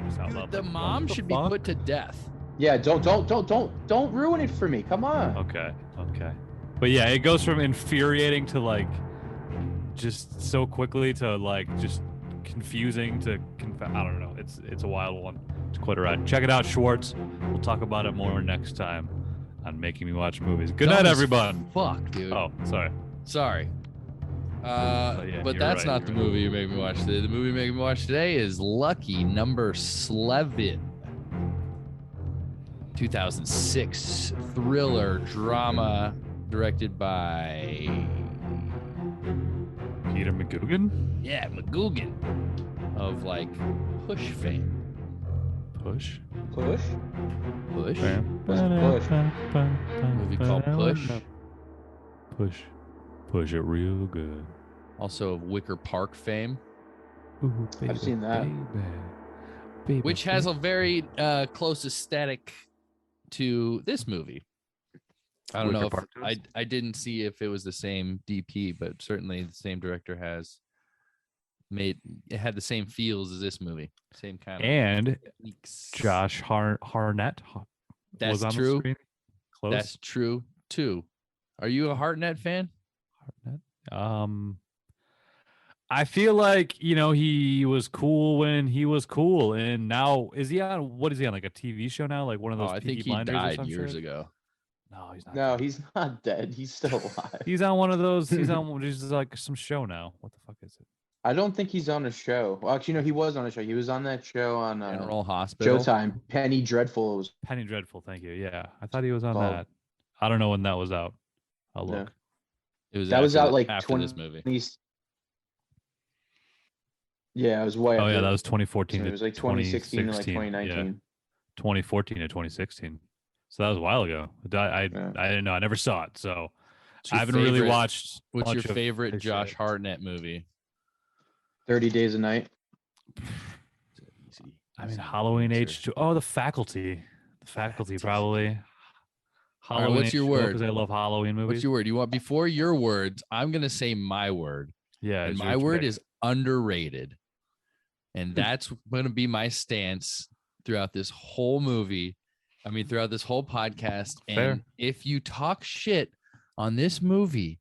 just out Dude, loud. the like, mom what the should be fuck? put to death. Yeah, don't ruin it for me. Come on. Okay. But yeah, it goes from infuriating to like just so quickly to like just confusing to I don't know. It's a wild one. It's quite a ride. Check it out, Schwartz. We'll talk about it more next time on Making Me Watch Movies. Good night, Dumb as everyone. Fuck, dude. Oh, sorry. But you're that's right, not you're the right. movie you made me watch today. The movie you made me watch today is Lucky Number Slevin. 2006 thriller drama directed by Peter McGuigan? McGuigan of like Push fame. Push? Push? Push? What's Push? Movie called Push. Push it real good. Also of Wicker Park fame. Ooh, baby, I've seen that. Baby, Which has a very close aesthetic to this movie. I don't know Wicker if Park I didn't see if it was the same DP, but certainly the same director has made it had the same feels as this movie. Same kind of And techniques. Josh Harnett That's was on true. the screen. Close. That's true too. Are you a Hartnett fan? Hartnett. I feel like, he was cool when he was cool, and now is he on? What is he on? Like a TV show now? Like one of those? I Peaky think he Blinders or died some years shit? ago. No, he's not. No, dead. he's not dead. He's still alive. He's on one of those. He's on just like some show now. What the fuck is it? I don't think he's on a show. Well, actually, no, he was on a show. He was on that show on General Hospital. Showtime. Penny Dreadful. It was Penny Dreadful. Thank you. Yeah, I thought he was on called. that. I don't know when that was out. I'll look. That was out like after this movie. Yeah, it was way. Oh yeah, after. that was 2014. It was like 2016 to like 2019. 2019. Yeah. 2014 to 2016. So that was a while ago. I didn't know. I never saw it. So I haven't really watched. What's your much of favorite his Josh shit. Hartnett movie? 30 Days a Night. I mean, Halloween H2. Oh, The Faculty. The Faculty, probably. Halloween what's your H2O, word? Because I love Halloween movies. What's your word? You want before your words? I'm gonna say my word. Yeah, And it's my your word pick. is underrated. And that's going to be my stance throughout this whole movie. I mean, throughout this whole podcast. Fair. And if you talk shit on this movie,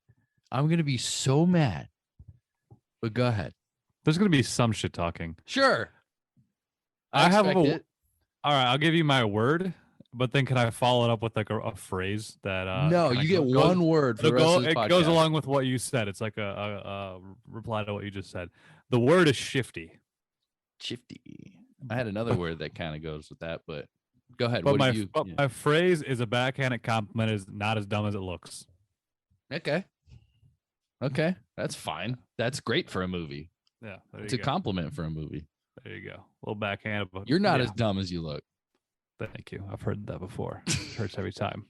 I'm going to be so mad. But go ahead. There's going to be some shit talking. Sure. I have expect a. it. All right, I'll give you my word, but then can I follow it up with like a phrase that? No, you get one word for the rest of this podcast. It goes along with what you said. It's like a reply to what you just said. The word is shifty. Shifty. I had another word that kind of goes with that, but go ahead. But What my phrase is a backhanded compliment is not as dumb as it looks. Okay, that's fine. That's great for a movie. Yeah, It's a compliment for a movie. There you go. A little backhanded. But You're not yeah. as dumb as you look. Thank you. I've heard that before. It hurts every time.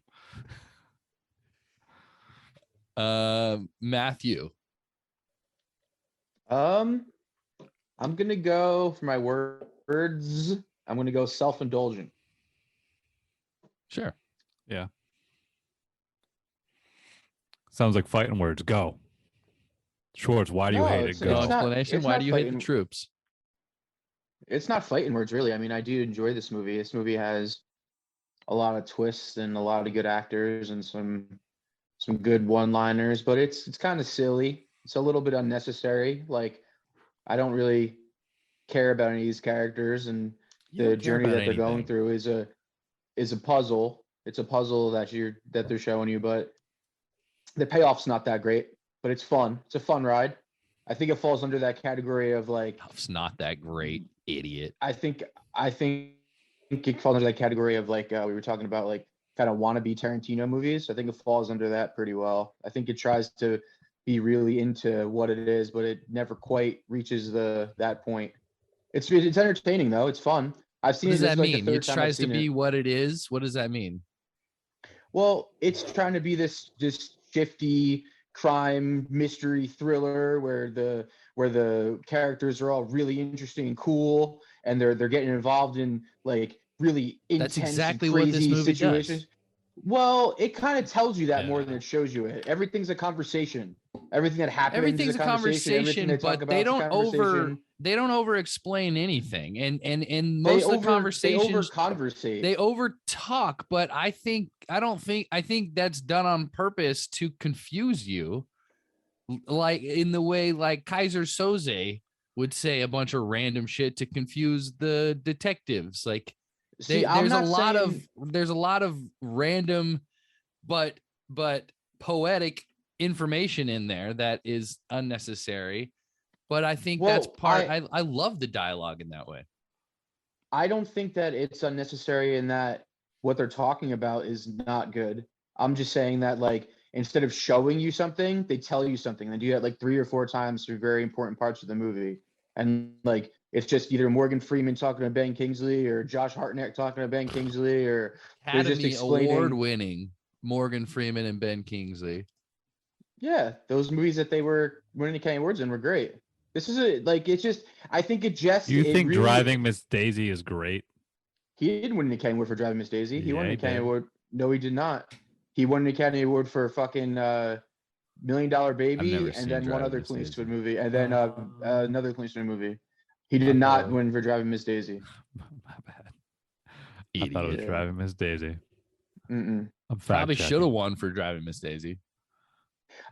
Matthew. I'm gonna go for my words. I'm gonna go self-indulgent. Sure. Yeah. Sounds like fighting words. Go. Schwartz, why do you hate it? it's Go. No not- explanation. it's Why not do you hate the fighting- troops? It's not fighting words, really. I mean, I do enjoy this movie. This movie has a lot of twists and a lot of good actors and some good one-liners, but it's kind of silly. It's a little bit unnecessary. Like, I don't really care about any of these characters, and the journey that they're going through is a puzzle. It's a puzzle that they're showing you, but the payoff's not that great, but it's fun. It's a fun ride. I think it falls under that category of like, It's not that great, idiot. I think it falls under that category of like we were talking about, like kind of wannabe Tarantino movies. I think it falls under that pretty well. I think it tries to be really into what it is, but it never quite reaches that point. It's entertaining though. It's fun. I've seen What does it. that Like the mean? third It time I've tries to seen be it. what it is. What does that mean? Well, it's trying to be this shifty crime mystery thriller where the characters are all really interesting and cool, and they're getting involved in like really intense, That's exactly and what this crazy movie situations. does. Well, it kind of tells you that more Yeah. than it shows you it. Everything's a conversation. Everything that happens Everything's is a conversation, they talk but about they is a don't conversation. over explain anything. And They most of the over conversations conversate. they over talk, but I think that's done on purpose to confuse you, like in the way like Kaiser Soze would say a bunch of random shit to confuse the detectives. Like See, I'm there's a not lot saying of random but poetic information in there that is unnecessary. But I think that's part. I love the dialogue in that way. I don't think that it's unnecessary in that what they're talking about is not good. I'm just saying that like instead of showing you something, they tell you something. They do that like 3 or 4 times through very important parts of the movie. And like it's just either Morgan Freeman talking to Ben Kingsley or Josh Hartnett talking to Ben Kingsley, or they're just Academy explaining Award-winning Morgan Freeman and Ben Kingsley. Yeah, those movies that they were winning the Academy Awards in were great. This is it's just I think it just You it think really Driving Miss Daisy is great? he didn't win the Academy Award for Driving Miss Daisy. He won Yeah, the he Academy did. Award. No, he did not. He won the Academy Award for fucking $1 Million Baby, never and seen then one Driving other Miss Clint Daisy. Eastwood movie, and then another Clint Eastwood movie. He I did thought not it was- win for Driving Miss Daisy. My bad. I thought it was Idiot. Driving Miss Daisy. Mm-mm. I'm fact Probably checking. should have won for Driving Miss Daisy.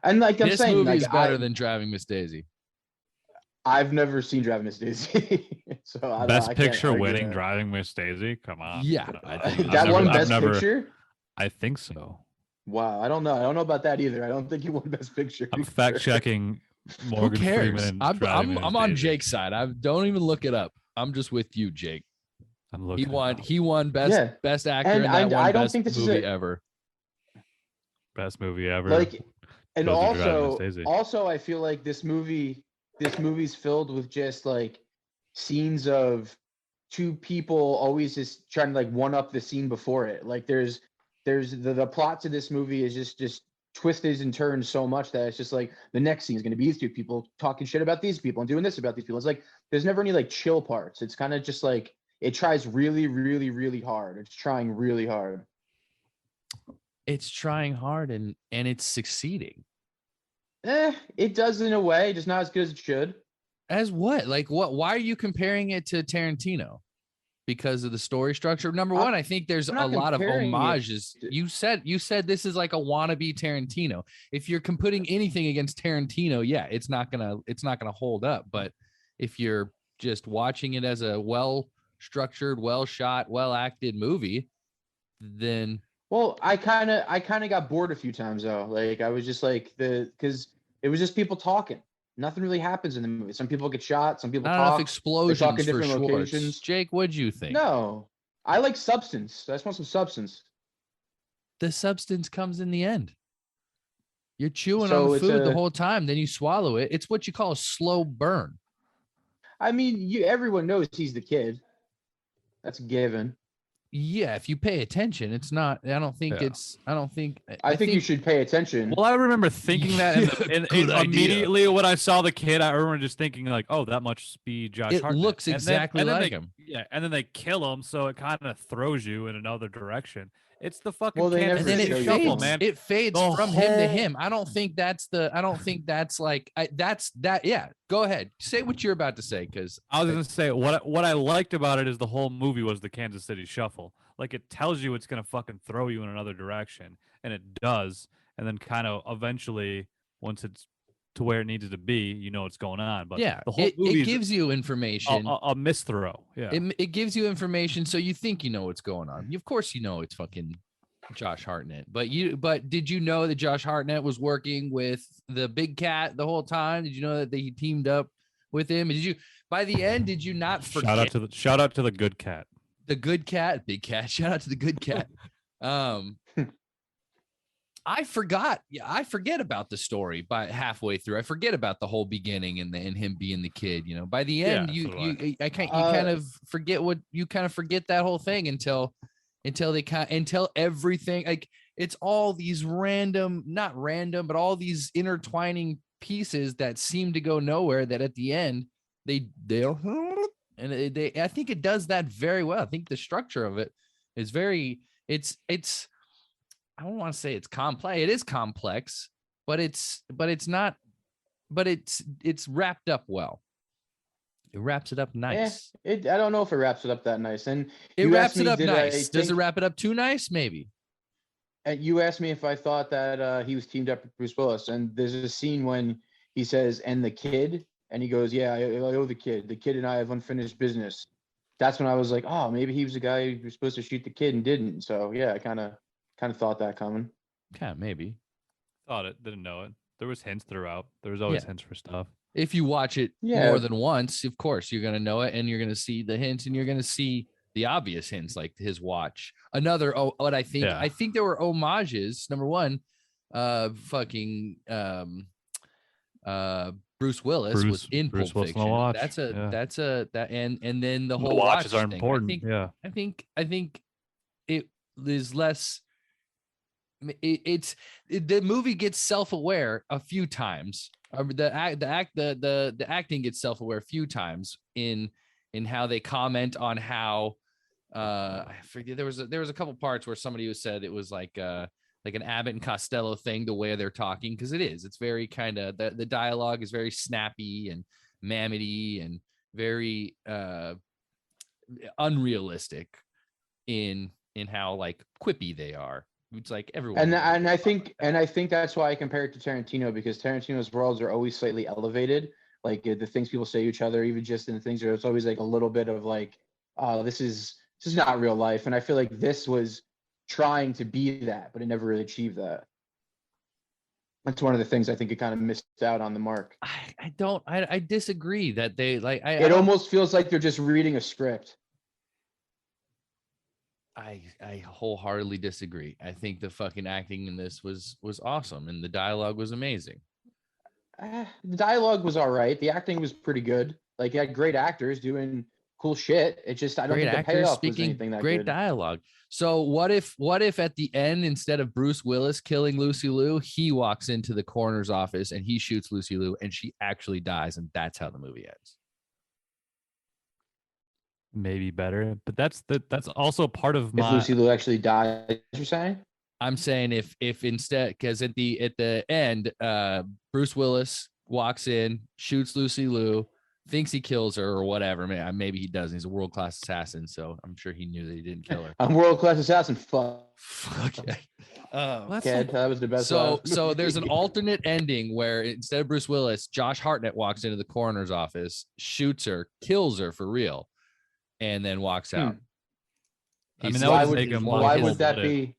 And like I'm This saying, movie like, is better than Driving Miss Daisy. I've never seen Driving Miss Daisy, so I Best can't Picture argue winning that. Driving Miss Daisy. Come on. Yeah, I think That won I've Best never- Picture. I think so. Wow, I don't know about that either. I don't think he won Best Picture. I'm fact checking Who Morgan cares? Freeman. I'm Driving Miss I'm on Daisy. Jake's side. I don't even look it up. I'm just with you, Jake. I'm looking. He won best Yeah. best actor And and that one I don't best think this is movie a ever. Best movie ever. like, and Goes to Driving Miss also Daisy. I feel like this movie's filled with just like scenes of two people always just trying to like one up the scene before it. Like there's the plot to this movie is just twisted and turned so much that it's just like the next scene is going to be these two people talking shit about these people and doing this about these people. It's like there's never any like chill parts. It's kind of just like it tries really, really, really hard. It's trying really hard. It's trying hard and it's succeeding. It does in a way, just not as good as it should. As what? Like what? Why are you comparing it to Tarantino? Because of the story structure. Number one, I think there's I'm a not lot of comparing it homages. to- You said this is like a wannabe Tarantino. If you're putting anything against Tarantino, yeah, it's not gonna hold up. But if you're just watching it as a well structured, well shot, well acted movie, then Well, I kind of got bored a few times though. Like I was just like because it was just people talking. Nothing really happens in the movie. Some people get shot. Some people not enough talk. explosions in for different Schwartz. locations. Jake, what'd you think? No, I like substance. I just want some substance. The substance comes in the end. You're chewing So on the it's food the a- whole time, then you swallow it. It's what you call a slow burn. I mean, everyone knows he's the kid. That's a given. Yeah, if you pay attention, it's not. I don't think Yeah. it's. I don't think. I think you should pay attention. Well, I remember thinking that Good idea. immediately when I saw the kid, I remember just thinking like, "Oh, that must be Josh It Hartnett." looks And then- exactly and then like they- him. Yeah, and then they kill him, so it kind of throws you in another direction. It's the fucking Well, they Kansas And then never City show you Shuffle, him. man. It fades The from him to whole- him. I don't think that's like. That's that. Yeah, go ahead. Say what you're about to say, because I was gonna say what I liked about it is the whole movie was the Kansas City Shuffle. Like it tells you it's gonna fucking throw you in another direction, and it does. And then kind of eventually, once it's to where it needs to be, you know what's going on. But yeah, the whole it movie gives you information. a misthrow. Yeah, It gives you information, so you think you know what's going on. Of course, you know it's fucking Josh Hartnett. But did you know that Josh Hartnett was working with the Big Cat the whole time? Did you know that they teamed up with him? Did you by the end? Did you not forget shout out to the good cat. the Good Cat, Big Cat? Shout out to the Good Cat. I forgot. Yeah, I forget about the story by halfway through. I forget about the whole beginning and him being the kid. You know, by the end, Yeah, so do you kind of forget that whole thing until everything, like it's all these not random, but all these intertwining pieces that seem to go nowhere. That at the end they I think it does that very well. I think the structure of it is very. It's. I don't want to say it's complex. It is complex, but it's not it's wrapped up well. It wraps it up nice. I don't know if it wraps it up that nice. And It you wraps asked it me, up did nice. Does it think- wrap it up too nice? Maybe. And you asked me if I thought that he was teamed up with Bruce Willis. And there's a scene when he says, "And the kid," and he goes, "Yeah, I owe the kid. The kid and I have unfinished business." That's when I was like, oh, maybe he was the guy who was supposed to shoot the kid and didn't. So yeah, I kind of thought that coming. Yeah, maybe. Thought it, didn't know it. There was hints throughout. There was always hints for stuff. If you watch it Yeah. more than once, of course, you're going to know it, and you're going to see the hints, and you're going to see the obvious hints, like his watch. Another, what I think there were homages. Number one, Bruce Willis was in Pulp Fiction. Watch. That's and then the whole The watches are thing. important. I think it is less. The movie gets self-aware a few times. The acting gets self-aware a few times in how they comment on how I forget, there was a couple parts where somebody who said it was like an Abbott and Costello thing, the way they're talking, because it's very kind of the dialogue is very snappy and mammety and very unrealistic in how like quippy they are. It's like everyone. And I think that's why I compare it to Tarantino, because Tarantino's worlds are always slightly elevated. Like the things people say to each other, even just in the things where it's always like a little bit of like, this is not real life. And I feel like this was trying to be that, but it never really achieved that. That's one of the things I think it kind of missed out on the mark. I disagree that they like. It almost feels like they're just reading a script. I wholeheartedly disagree. I think the fucking acting in this was awesome, and the dialogue was amazing. The dialogue was all right. The acting was pretty good. Like, you had great actors doing cool shit. It just, I don't think the payoff was anything that great good. Dialogue. So what if at the end, instead of Bruce Willis killing Lucy Liu, he walks into the coroner's office and he shoots Lucy Liu and she actually dies, and that's how the movie ends? Maybe better, but that's also part of my. If Lucy Liu actually died, you're saying? I'm saying if instead, because at the end, Bruce Willis walks in, shoots Lucy Liu, thinks he kills her or whatever. Maybe he doesn't. He's a world-class assassin, so I'm sure he knew that he didn't kill her. I'm world-class assassin. Fuck. Okay. That was the best. So there's an alternate ending where instead of Bruce Willis, Josh Hartnett walks into the coroner's office, shoots her, kills her for real, and then walks out. I mean, why would that be?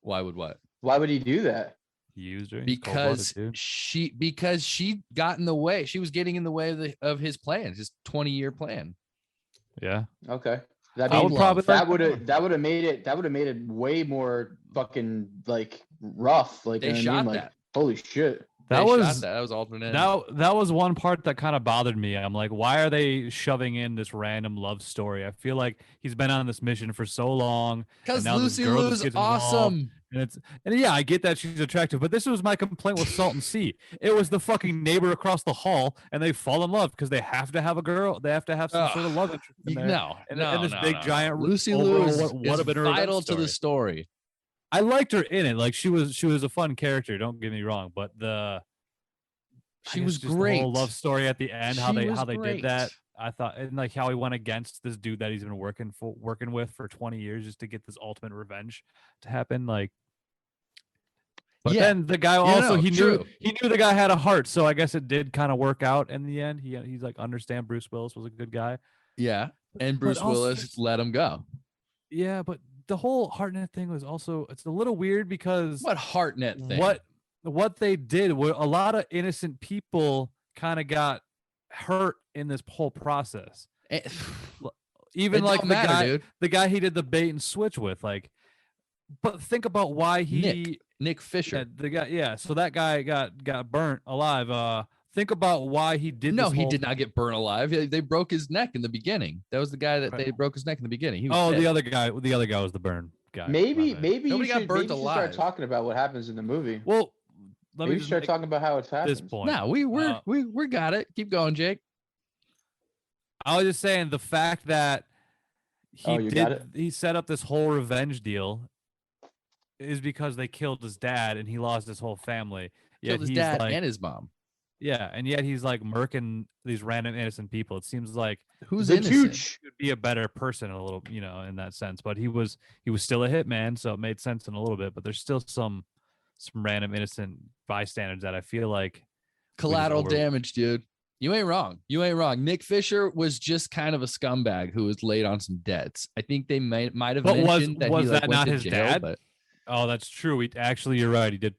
Why would what? Why would he do that? He used her because she got in the way. She was getting in the way of his plan, his 20-year plan. Yeah. Okay. That would have made it way more fucking like rough. Like, they shot that. Holy shit. That was alternate. That was one part that kind of bothered me. I'm like, why are they shoving in this random love story? I feel like he's been on this mission for so long. Because Lucy Liu's awesome. And yeah, I get that she's attractive, but this was my complaint with Salton Sea. It was the fucking neighbor across the hall, and they fall in love because they have to have a girl. They have to have some sort of love interest in there. And this big giant Lucy Liu is vital to the story. I liked her in it. Like, she was a fun character. Don't get me wrong, but she was great. The whole love story at the end, how they did that. I thought, and like how he went against this dude that he's been working with for 20 years just to get this ultimate revenge to happen. Like, but then the guy also he knew the guy had a heart, so I guess it did kind of work out in the end. He's like, understand Bruce Willis was a good guy. Yeah, and Bruce Willis let him go. Yeah, but the whole Hartnett thing was also, it's a little weird because what Hartnett thing? What they did, were a lot of innocent people kind of got hurt in this whole process. Even like the guy he did the bait and switch with, like. But think about why Nick Fisher, the guy. Yeah, so that guy got burnt alive. Think about why he did. No, he did not get burnt alive. They broke his neck in the beginning. That was the guy that they broke his neck in the beginning. He was dead. The other guy was the burn guy. Maybe nobody got burnt alive. Start talking about what happens in the movie. Well, let me start talking about how it's happened. This point. No, we got it. Keep going, Jake. I was just saying the fact that he set up this whole revenge deal is because they killed his dad and he lost his whole family. Killed his dad and his mom. Yeah, and yet he's like murking these random innocent people. It seems like Who's The innocent? Tooch. he would be a better person a little, in that sense. But he was still a hitman, so it made sense in a little bit. But there's still some random innocent bystanders that I feel like Collateral over- damage, dude. You ain't wrong. You ain't wrong. Nick Fisher was just kind of a scumbag who was laid on some debts. I think they might have But mentioned that he was like that went not to his jail, dad? but Oh, that's true. You're right. He did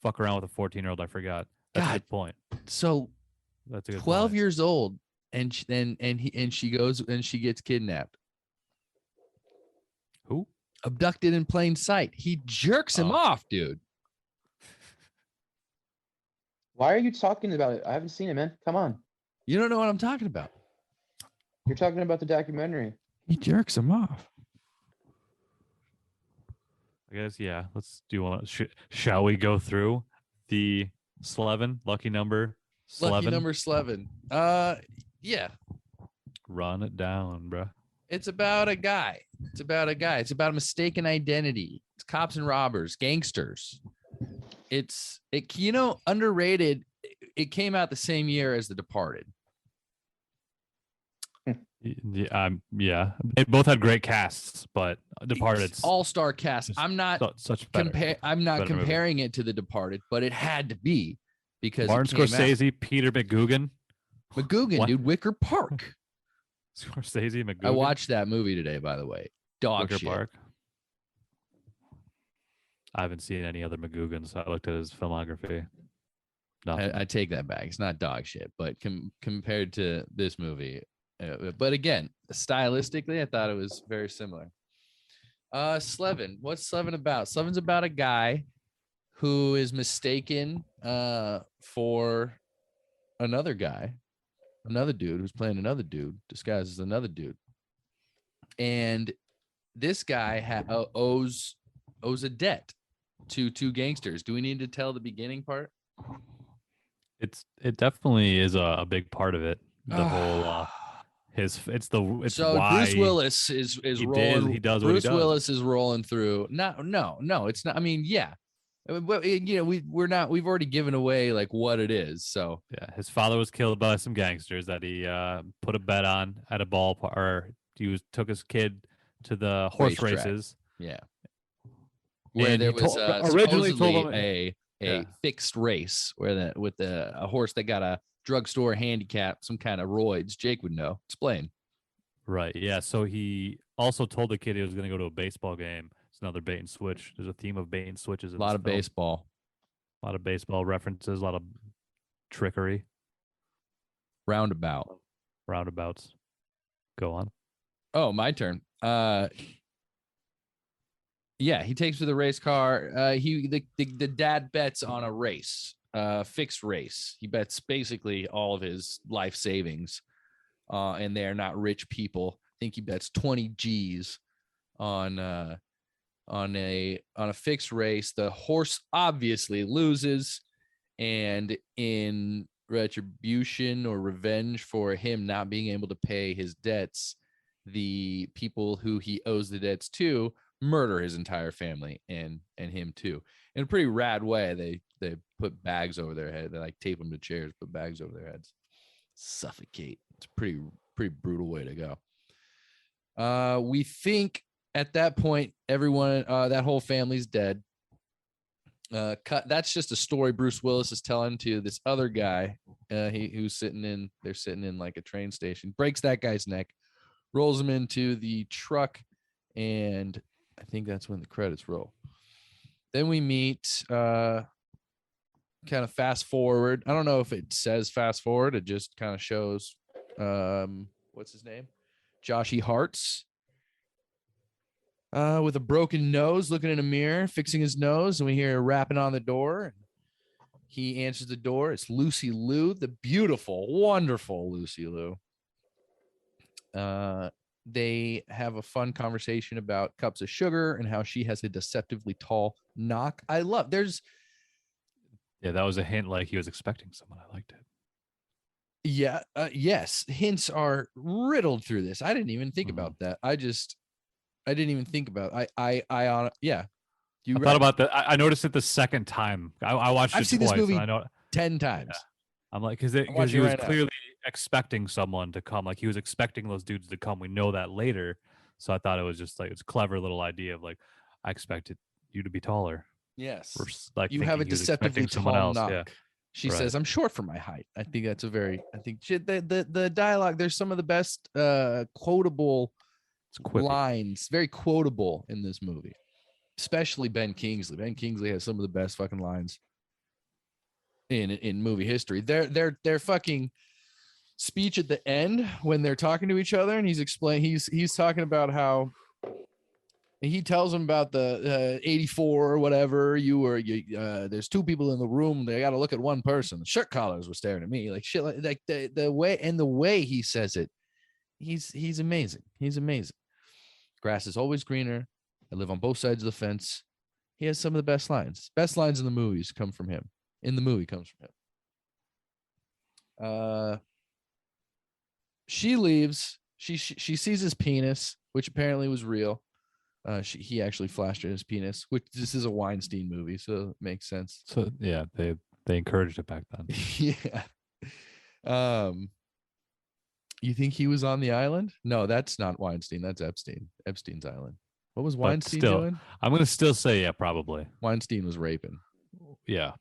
fuck around with a 14-year-old. I forgot. That's a God. good point. so That's a good 12 point. years old, and she goes and she gets kidnapped, Who? abducted in plain sight. He jerks him Oh. off, dude. Why are you talking about it? I haven't seen it, man. Come on. You don't know what I'm talking about. You're talking about the documentary. He jerks him off. I guess, yeah. Let's do one. Shall we go through the Slevin? Lucky number Slevin? Lucky number Slevin. Yeah. Run it down, bruh. It's about a guy. It's about a mistaken identity. It's cops and robbers, gangsters. It's underrated. It came out the same year as The Departed. Yeah. They both had great casts, but Departed's All-star cast. just I'm not such better. I'm not better movie. comparing it to The Departed, but it had to be because Martin it came out. Scorsese, Peter McGuigan. McGuigan, What? dude, Wicker Park. Scorsese, McGuigan. I watched that movie today, by the way. Dog Wicker shit. Park. I haven't seen any other McGuigans. So I looked at his filmography. Nothing. I take that back. It's not dog shit, but compared to this movie, but again, stylistically, I thought it was very similar. Slevin, what's Slevin about? Slevin's about a guy who is mistaken for another guy, another dude who's playing another dude disguised as another dude, and this guy owes a debt to two gangsters. Do we need to tell the beginning part? It definitely is a big part of it. The whole it's so why Bruce Willis is rolling. he does what he Bruce does. Willis is rolling through. No, it's not. I mean, yeah, but we've already given away like what it is. So Yeah, his father was killed by some gangsters that he put a bet on at a ballpark, or took his kid to the horse Racetrack. races. yeah, where And there he was originally told supposedly him a fixed race where a horse that got a drugstore handicap, some kind of roids. Jake would know. Explain. Right. Yeah. So he also told the kid he was going to go to a baseball game. It's another bait and switch. There's a theme of bait and switches. A lot of baseball. A lot of baseball references. A lot of trickery. Roundabout. Roundabouts. Go on. Oh, my turn. Yeah, he takes to the race car. The dad bets on a race, fixed race. He bets basically all of his life savings, and they're not rich people. I think he bets 20 G's on a fixed race. The horse obviously loses, and in retribution or revenge for him not being able to pay his debts, the people who he owes the debts to murder his entire family and him too, in a pretty rad way. They put bags over their head. They like tape them to chairs, put bags over their heads, suffocate. It's a pretty brutal way to go. We think at that point everyone, that whole family's dead. That's just a story Bruce Willis is telling to this other guy, they're sitting in like a train station, breaks that guy's neck, rolls him into the truck, and I think that's when the credits roll. Then we meet, kind of fast forward. I don't know if it says fast forward. It just kind of shows, what's his name? Joshy Hart's, with a broken nose, looking in a mirror, fixing his nose. And we hear rapping on the door. He answers the door. It's Lucy Liu, the beautiful, wonderful Lucy Liu. They have a fun conversation about cups of sugar and how she has a deceptively tall knock. That was a hint like he was expecting someone. I liked it. Yeah. Yes. Hints are riddled through this. I didn't even think about that. I didn't even think about yeah. I thought about that. I noticed it the second time. I watched it I've seen twice. this movie and I know 10 times. I'm like, because I'm watching he it was right now. clearly expecting someone to come. Like he was expecting those dudes to come. We know that later. So I thought it was just like it's a clever little idea of like, I expected you to be taller. Yes. Like You have a thinking he was deceptively expecting someone tall else. knock. Yeah. She Right. says, "I'm short for my height." I think that's a very. I think the dialogue. There's some of the best quotable It's quippy. lines, very quotable in this movie, especially Ben Kingsley. Ben Kingsley has some of the best fucking lines in movie history. Their fucking speech at the end when they're talking to each other, and he's talking about how he tells him about the 84 or whatever. There's two people in the room. They got to look at one person. The shirt collars were staring at me like shit. Like the way he says it, he's amazing. He's amazing. Grass is always greener. I live on both sides of the fence. He has some of the best lines. Best lines in the movies come from him. In the movie comes from him. She leaves. She sees his penis, which apparently was real. He actually flashed her his penis, which this is a Weinstein movie, so it makes sense. So yeah, they encouraged it back then. Yeah. You think he was on the island? No, that's not Weinstein. That's Epstein. Epstein's island. What was Weinstein doing? I'm gonna still say yeah, probably. Weinstein was raping. Yeah.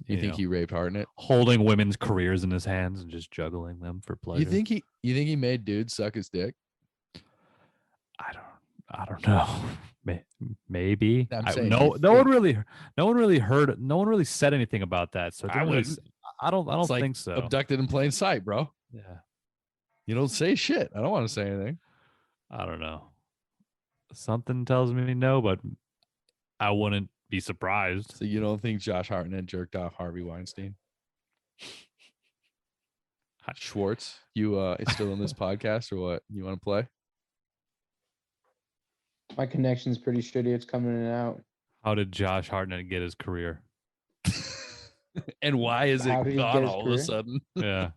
You think he raped Hartnett? Holding women's careers in his hands and just juggling them for pleasure. You think he made dudes suck his dick? I don't know. Maybe. No one really said anything about that. So I don't think so. Abducted in plain sight, bro. Yeah. You don't say shit. I don't want to say anything. I don't know. Something tells me no, but I wouldn't be surprised. So you don't think Josh Hartnett jerked off Harvey Weinstein? Schwartz, you is still in this podcast or what? You want to play? My connection's pretty shitty. It's coming in and out. How did Josh Hartnett get his career? And why is it gone all of a sudden? Yeah.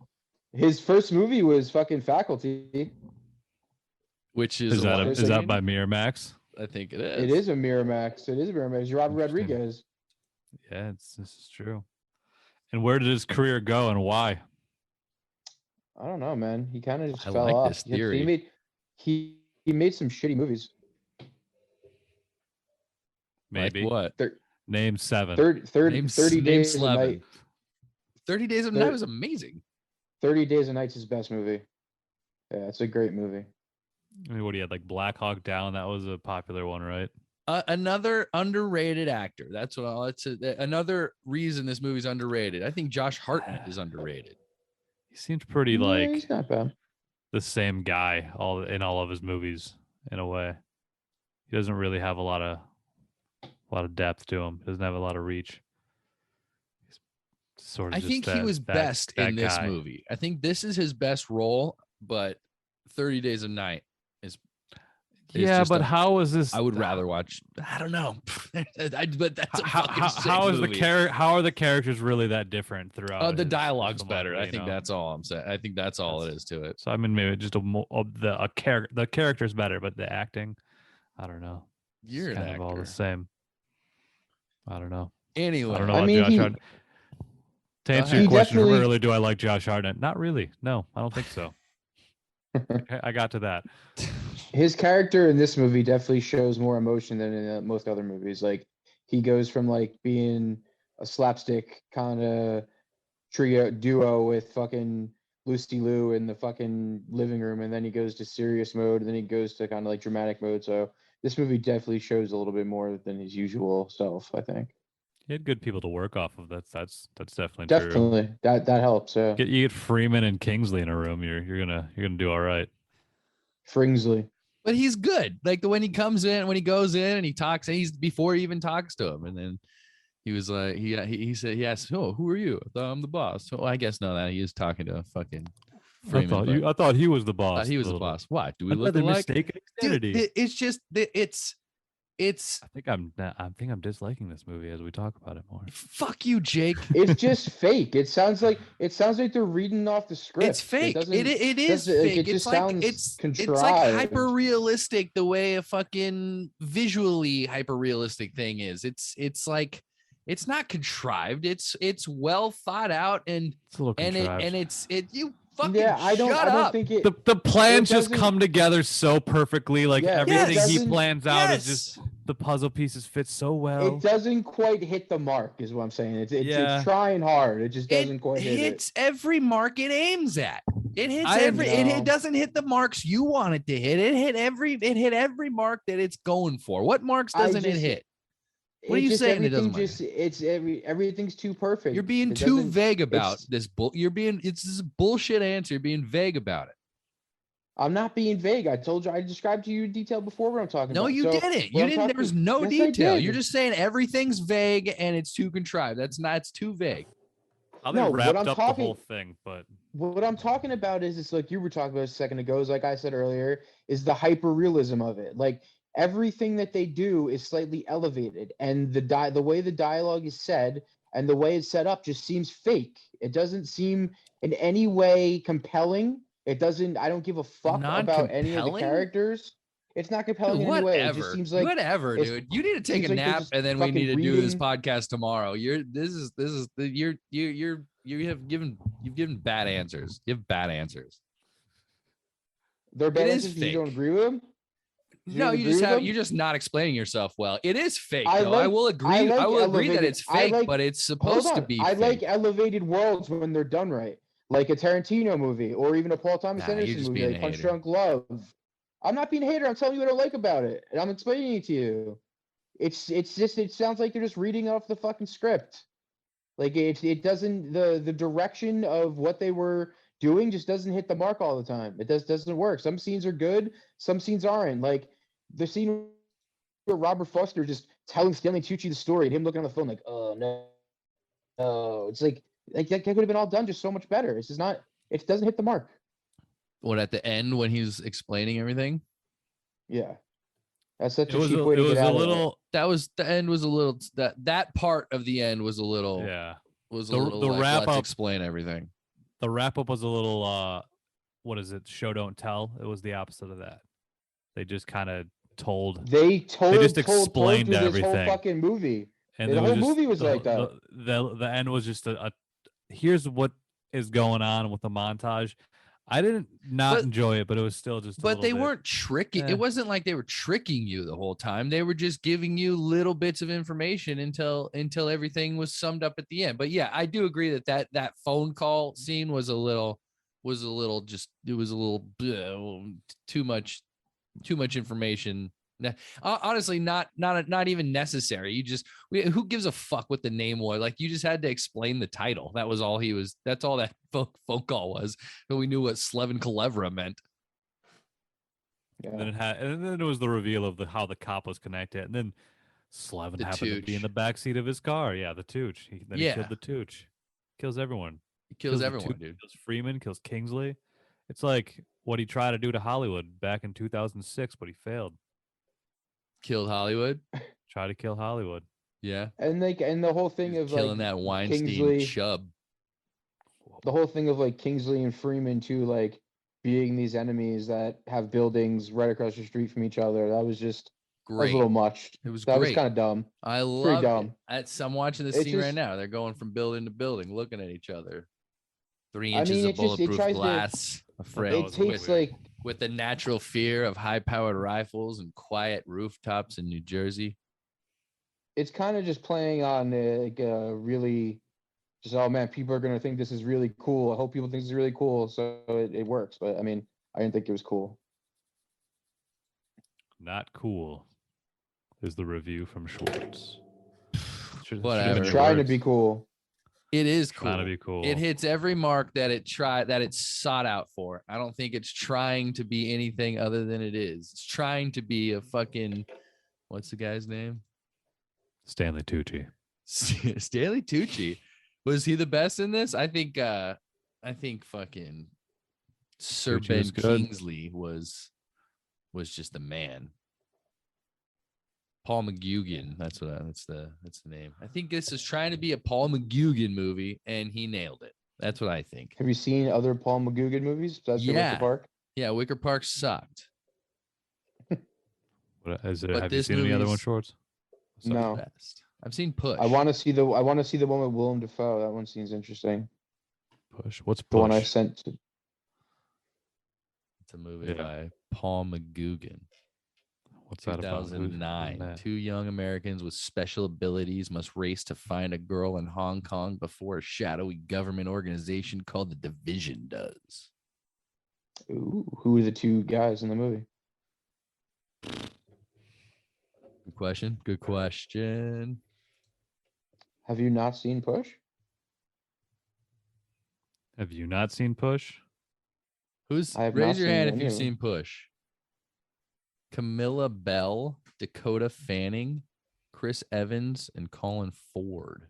His first movie was fucking Faculty. Which is that by Miramax? I think it is. It is a Miramax. It is a Miramax. Robert Rodriguez. Yeah, this is true. And where did his career go and why? I don't know, man. He kind of just I fell like off. this theory. He made some shitty movies. Maybe. Like what? Name 7. 30 Days a Night. 30 Days a Night was amazing. 30 Days a Night's his best movie. Yeah, it's a great movie. I mean, what do you had? Like Black Hawk Down? That was a popular one, right? Another underrated actor. That's what another reason this movie's underrated. I think Josh Hartnett is underrated. He seems pretty like he's not bad. The same guy in all of his movies in a way. He doesn't really have a lot of depth to him. He doesn't have a lot of reach. He's sort of. I think he was best in this movie. I think this is his best role, but 30 Days a Night is. Yeah, but how is this? I would rather watch. I don't know, but that's a how is movie. How are the characters really that different throughout? The dialogue's better. I think that's all I'm saying. I think that's all it is to it. So I mean, maybe just the character's better, but the acting, I don't know. You're it's an kind actor. of all the same. I don't know. Anyway, I don't know about Josh Hartnett. To answer your question, really, do I like Josh Hartnett? Not really. No, I don't think so. I got to that. His character in this movie definitely shows more emotion than in most other movies. Like he goes from like being a slapstick kind of duo with fucking Lucy Liu in the fucking living room, and then he goes to serious mode, and then he goes to kind of like dramatic mode. So this movie definitely shows a little bit more than his usual self, I think. He had good people to work off of. That's definitely true. Definitely that helps. Yeah. You get Freeman and Kingsley in a room, you're gonna do all right. Fringsley. But he's good. Like when he goes in and he talks, and before he even talks to him, and then he was like, he said, he asked, "Oh, who are you?" I thought I'm the boss. So I guess no, that he is talking to fucking Freeman. I thought he was the boss. He was the boss. What? Do we look alike? Dude, it's just it's. I think I'm disliking this movie as we talk about it more. Fuck you, Jake. It's just fake. It sounds like they're reading off the script. It's fake. It is fake. It's like it's like hyper realistic the way a fucking visually hyper realistic thing is. It's like It's not contrived. It's well thought out and It's a little contrived. it's you fucking Yeah, I don't up. think it. The plans just doesn't- come together so perfectly. Like Yeah, it everything he doesn't- plans out is just the puzzle pieces fit so well. It doesn't quite hit the mark, is what I'm saying. It's Yeah. trying hard. It just doesn't quite hit it. hits every mark it aims at. It hits I every know. it doesn't hit the marks you want it to hit. It hit every mark that it's going for. What marks doesn't it hit? What are you saying? It doesn't matter? Everything's too perfect. You're being It too doesn't- vague about it's- this it's this bullshit answer. You're being vague about it. I'm not being vague. I told you. I described to you in detail before what I'm talking No, about. you So, didn't. what You I'm didn't. There talking- was no Yes, I detail. did. You're just saying everything's vague and it's too contrived. It's too vague. How No, they what wrapped I'm up talking- the whole thing, but What I'm talking about is it's like you were talking about a second ago, is like I said earlier, is the hyper realism of it. Like everything that they do is slightly elevated, and the way the dialogue is said and the way it's set up just seems fake. It doesn't seem in any way compelling. It doesn't. I don't give a fuck about any of the Non-compelling? characters. It's not compelling Dude, in any way. It whatever. just seems like Whatever, it's- dude. You need to take seems a like they're nap just and then we need to fucking do this reading- podcast tomorrow. You've given bad answers. You have bad answers. they're bad is answers because you don't fake. agree with them. No, you're just not explaining yourself well. It is fake, I though. I like- will agree. I I like will agree that elevated- it's I fake, like- but it's Hold supposed to on. be I fake. like elevated worlds when they're done right, like a Tarantino movie or even a Paul Thomas Nah, you're Anderson just movie, being like a Punch hater. Drunk Love. I'm not being a hater. I'm telling you what I like about it, and I'm explaining it to you. It's just it sounds like they're just reading off the fucking script. Like it doesn't the direction of what they were doing just doesn't hit the mark all the time. It doesn't work. Some scenes are good, some scenes aren't. Like the scene where Robert Foster just telling Stanley Tucci the story and him looking on the phone like, oh no. It's like that could have been all done just so much better. It's just not. It doesn't hit the mark. What, at the end when he's explaining everything? Yeah, that's such it a was cheap a, way it to was get a out of it. little That was the end was a little that part of the end was a little yeah. was a The- little the like, wrap let's up- explain everything. The wrap up was a little what is it? Show don't tell. It was the opposite of that. They just kind of told, They just explained through this everything. whole fucking movie. and the it was whole just- movie was the, like that. The end was just a here's what is going on with the montage. I didn't not But- enjoy it, but it was still just. But they weren't tricking. Eh. It wasn't like they were tricking you the whole time. They were just giving you little bits of information until everything was summed up at the end. But yeah, I do agree that phone call scene was a little just it was a little too much information. Honestly, not even necessary. Who gives a fuck what the name was? Like, you just had to explain the title. That was all that's all that phone call was. And we knew what Slevin Kalevra meant. And then Yeah. and then it was the reveal of how the cop was connected, and then Slevin The happened to be in Tooch. the backseat of his car. Yeah, the Tooch. He Yeah. killed the Tooch. Kills everyone. It kills the everyone, Tooch, dude. Kills Freeman. Kills Kingsley. It's like what he tried to do to Hollywood back in 2006, but he failed. Killed Hollywood. Tried to kill Hollywood. Yeah. And the whole thing He of was killing like that Weinstein Kingsley, chub. the whole thing of like Kingsley and Freeman too, like being these enemies that have buildings right across the street from each other. That was just that was Great. a little much. It was That was great. kind of dumb. I pretty love it. dumb. I'm watching the It's scene right just- now. They're going from building to building, looking at each other. 3 I inches mean, of it just- it bulletproof tries to- glass, That afraid It was takes weird. like with the natural fear of high-powered rifles and quiet rooftops in New Jersey. it's kind of just playing on like really just, oh man, people are gonna think this is really cool. I hope people think this is really cool, so it works. But I mean, I didn't think it was cool. Not cool. Is the review from Schwartz. Whatever. They're trying to be cool. It is cool. Trying to be cool. It hits every mark that it sought out for. I don't think it's trying to be anything other than it is. It's trying to be a fucking, what's the guy's name? Stanley Tucci. Stanley Tucci. Was he the best in this? I think fucking Sir Tucci Ben was good. Kingsley was just the man. Paul McGuigan. That's the name. I think this is trying to be a Paul McGuigan movie, and he nailed it. That's what I think. Have you seen other Paul McGuigan movies? That's Yeah. Wicker Park. Yeah, Wicker Park sucked. What is it? But Have you this seen any other one, movie's- Schwartz? So No. best. I've seen Push. I want to see the one with Willem Dafoe. That one seems interesting. Push. What's The one I Push? sent to. It's a movie by Paul McGuigan. What's that about? Who's in 2009. that? Two young Americans with special abilities must race to find a girl in Hong Kong before a shadowy government organization called the Division does. Ooh, who are the two guys in the movie? Good question. Good question. Have you not seen Push? Have you not seen Push? I have Raise not your seen hand if any you've of them. seen Push. Camilla Bell, Dakota Fanning, Chris Evans, and Colin Ford.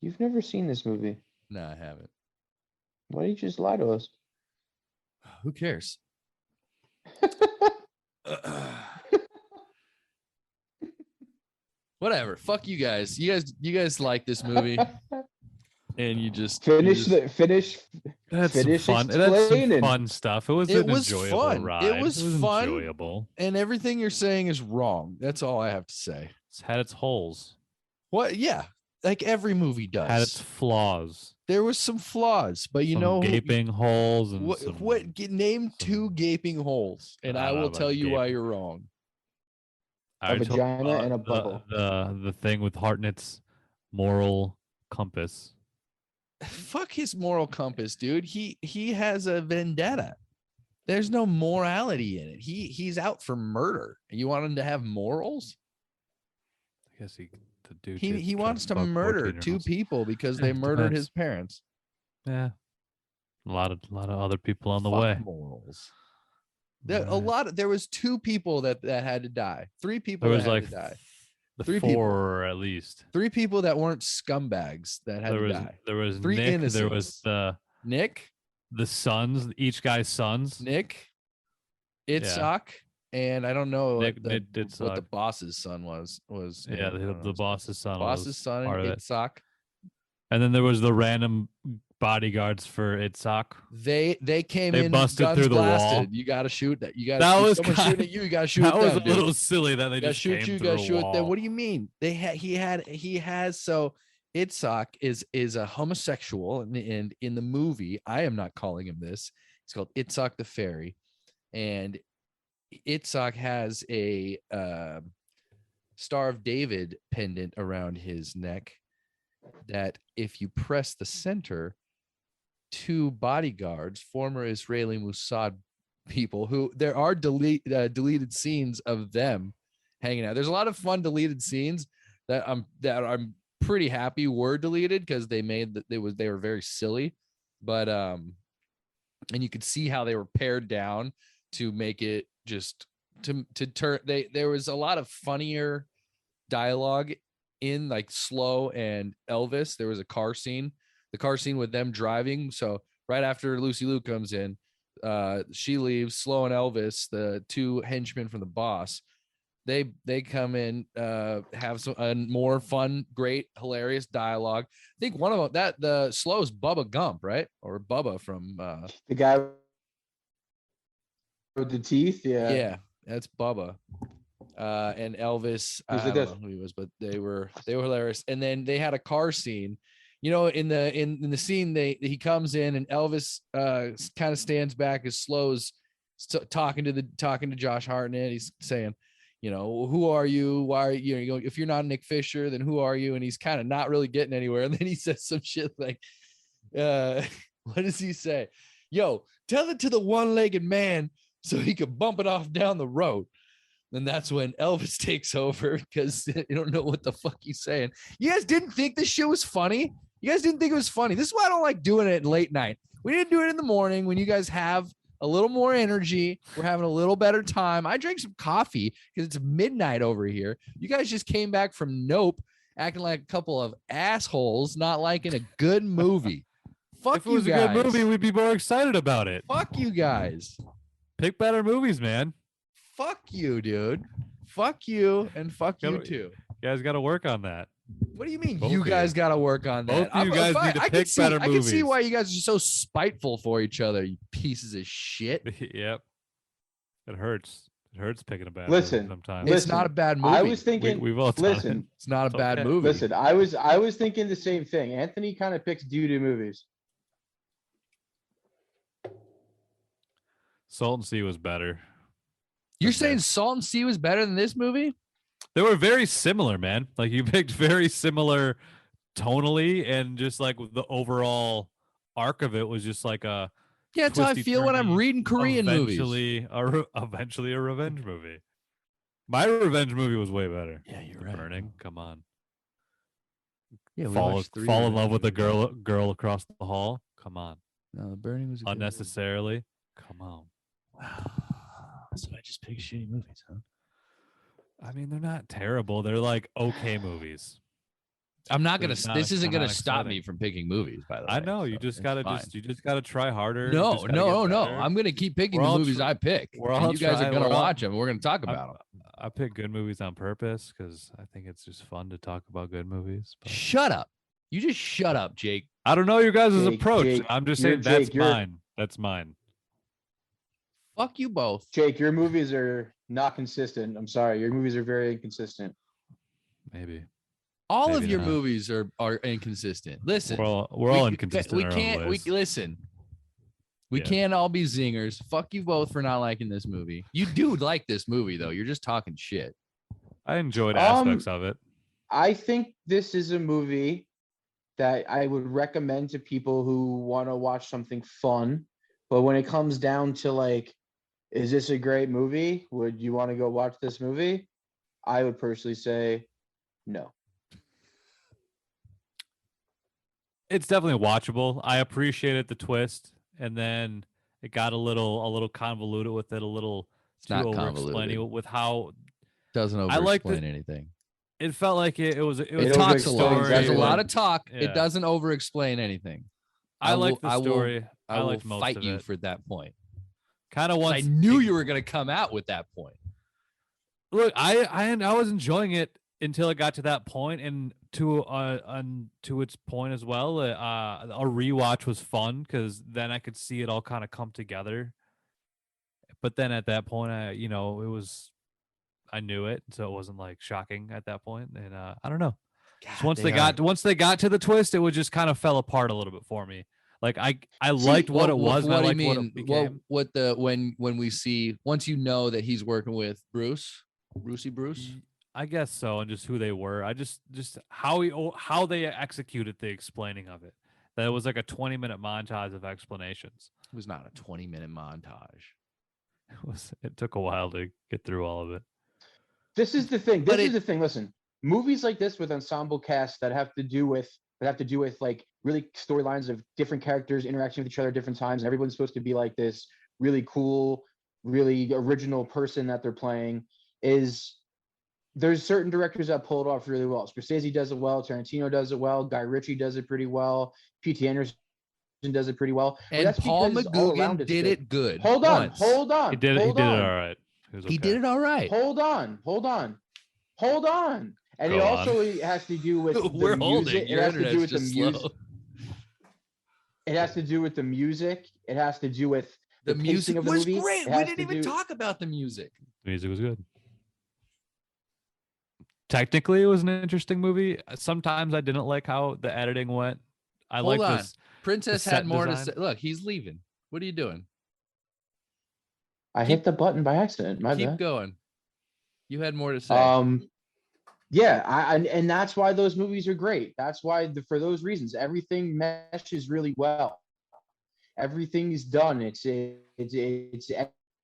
You've never seen this movie. No, I haven't. Why did you just lie to us? Who cares? Whatever. Fuck you guys. You guys like this movie, and you just finish. That's Finish some fun. That's some explaining. fun stuff. It was an enjoyable fun. ride. It was fun. enjoyable. And everything you're saying is wrong. That's all I have to say. It's had its holes. What? Yeah, like every movie does. Had its flaws. There was some flaws, but you Some know, gaping holes and name two gaping holes, and I will tell you why you're wrong. A vagina and a butthole. The thing with Hartnett's moral compass. Fuck his moral compass, dude. He has a vendetta. There's no morality in it. He's out for murder. You want him to have morals? I guess the dude. He wants to murder two people because they murdered his parents. Yeah, a lot of other people on the Fuck way. Morals. Right. There was two people that had to die. Three people There was that had like to die. the Three four at least. Three people that weren't scumbags that had to die. There was Three Nick. innocents. There was the sons. Each guy's sons. Nick, Itzhak, and I don't know Nick, what the Itzhak. boss's son was. Yeah, the boss's son. Boss's son part and of it. Itzhak. And then there was the random bodyguards for Itzhak. They came They in busted guns through the blasted. wall. You got to shoot that. You got That was someone kind- shooting at you. You got to shoot That was them, a little silly that they just shoot came you. through Got to a shoot wall. them. What do you mean? He has so Itzhak is a homosexual, and in the movie, I am not calling him this. It's called Itzhak the Fairy, and Itzhak has a Star of David pendant around his neck that if you press the center, two bodyguards, former Israeli Mossad people, who there are deleted scenes of them hanging out. There's a lot of fun deleted scenes that I'm pretty happy were deleted because they were very silly, but and you could see how they were pared down to make it just to turn. There was a lot of funnier dialogue in like Slow and Elvis. There was a car scene, the car scene with them driving. So right after Lucy Liu comes in, she leaves. Slow and Elvis, the two henchmen from the boss, they come in, have some more fun, great, hilarious dialogue. I think one of them the Slow's Bubba Gump, right? Or Bubba from the guy with the teeth. yeah, that's Bubba. And Elvis, I don't know who he was, but they were hilarious. And then they had a car scene, you know, in the scene he comes in and Elvis kind of stands back as Slow's talking to Josh Hartnett. He's saying, you know, who are you? Why are you, if you're not Nick Fisher, then who are you? And he's kind of not really getting anywhere. And then he says some shit like, what does he say? Yo, tell it to the one-legged man so he could bump it off down the road. And that's when Elvis takes over because you don't know what the fuck he's saying. You guys didn't think this shit was funny? You guys didn't think it was funny? This is why I don't like doing it late night. We didn't do it in the morning when you guys have a little more energy. We're having a little better time. I drank some coffee because it's midnight over here. You guys just came back from Nope acting like a couple of assholes, not liking a good movie. Fuck if it was you a guys. good movie, we'd be more excited about it. Fuck you guys. Pick better movies, man. Fuck you, dude. Fuck you and fuck you too. You guys got to work on that. What do you mean? Both You of guys you. got to work on that. Both of you guys need to pick better I can see movies. why you guys are so spiteful for each other, you pieces of shit. Yep. It hurts. It hurts picking a bad Listen, movie sometimes. It's not a bad movie. I was thinking. We've all done listen, it. It's not a It's bad okay. movie. listen. I was thinking the same thing. Anthony kind of picks doo-doo movies. Salt and Sea was better. You're than saying this. Salt and Sea was better than this movie? They were very similar, man. Like you picked very similar tonally, and just like the overall arc of it was just like a Yeah, that's how I twisty, feel when I'm turny, reading Korean movies. eventually a revenge movie. My revenge movie was way better. Yeah, you're The right. Burning, come on. Yeah, we fall watched 3 fall in love revenge with the movies. girl across the hall. Come on. No, The Burning was a good movie. Unnecessarily. Come on. Wow. So I just picked shitty movies, huh? I mean, they're not terrible. They're like okay movies. I'm not gonna. There's not This isn't they're gonna not stop exciting. me from picking movies. By the way, I know you so just it's gotta fine. you just gotta try harder. You No, just gotta no, get no. better. I'm gonna keep picking We're the all movies tr- I pick. we're And all you guys are trying- gonna we're all- watch them. We're gonna talk about them. I pick good movies on purpose because I think it's just fun to talk about good movies. But Shut up. You just shut up, Jake. I don't know your guys' Jake, approach. Jake, I'm just you're- saying that's Jake, you're- mine. That's mine. Fuck you both. Jake, your movies are not consistent. I'm sorry. Your movies are very inconsistent. Maybe All of Maybe your not. movies are inconsistent. Listen, we're all we inconsistent. We in our own can't. We ways. listen. We Yeah. can't all be zingers. Fuck you both for not liking this movie. You do like this movie though. You're just talking shit. I enjoyed aspects of it. I think this is a movie that I would recommend to people who want to watch something fun. But when it comes down to like, is this a great movie? Would you want to go watch this movie? I would personally say no. It's definitely watchable. I appreciated the twist, and then it got a little convoluted with it, a little It's too not over convoluted. explaining with how Doesn't over I like explain the- anything. it felt like it was. It was It It a over talks good a lot. explains story. There's a lot everyone. of talk. Yeah. It doesn't over explain anything. I like the I will- story. I will liked most fight of you it. for that point. Kind of 'Cause once I knew you were gonna come out with that point. Look, I was enjoying it until it got to that point, and to its point as well. A rewatch was fun because then I could see it all kind of come together. But then at that point, I knew it, so it wasn't like shocking at that point. And I don't know. Just once they got to the twist, it was just kind of fell apart a little bit for me. Like I liked what it was, and I What do you liked what mean? it became. What the when we see once you know that he's working with Bruce? I guess so, and just who they were. I just how they executed the explaining of it. That it was like a 20-minute montage of explanations. It was not a 20-minute montage. It took a while to get through all of it. This is the thing. But This is the thing. Listen, movies like this with ensemble casts that have to do with like really storylines of different characters interacting with each other at different times, and everyone's supposed to be like this really cool, really original person that they're playing. There's certain directors that pull it off really well. Scorsese does it well. Tarantino does it well. Guy Ritchie does it pretty well. P.T. Anderson does it pretty well. But And that's Paul because all around McGugan it's did good. it good. Hold on. once. Hold on. He did it all right. He did it all right. Hold on. And Go it on. also has to do with We're the holding. music. It Your has to do internet's with the just music. slow. It has to do with the music. It has to do with The pacing music of the was movie. great. It We has didn't to even do- talk about the music. The music was good. Technically, it was an interesting movie. Sometimes I didn't like how the editing went. I Hold like on. this. Princess set had more to design. say. Look, he's leaving. What are you doing? I hit the button by accident. My Keep bad. going. You had more to say. Yeah, and that's why those movies are great. That's why for those reasons, everything meshes really well. Everything is done. It's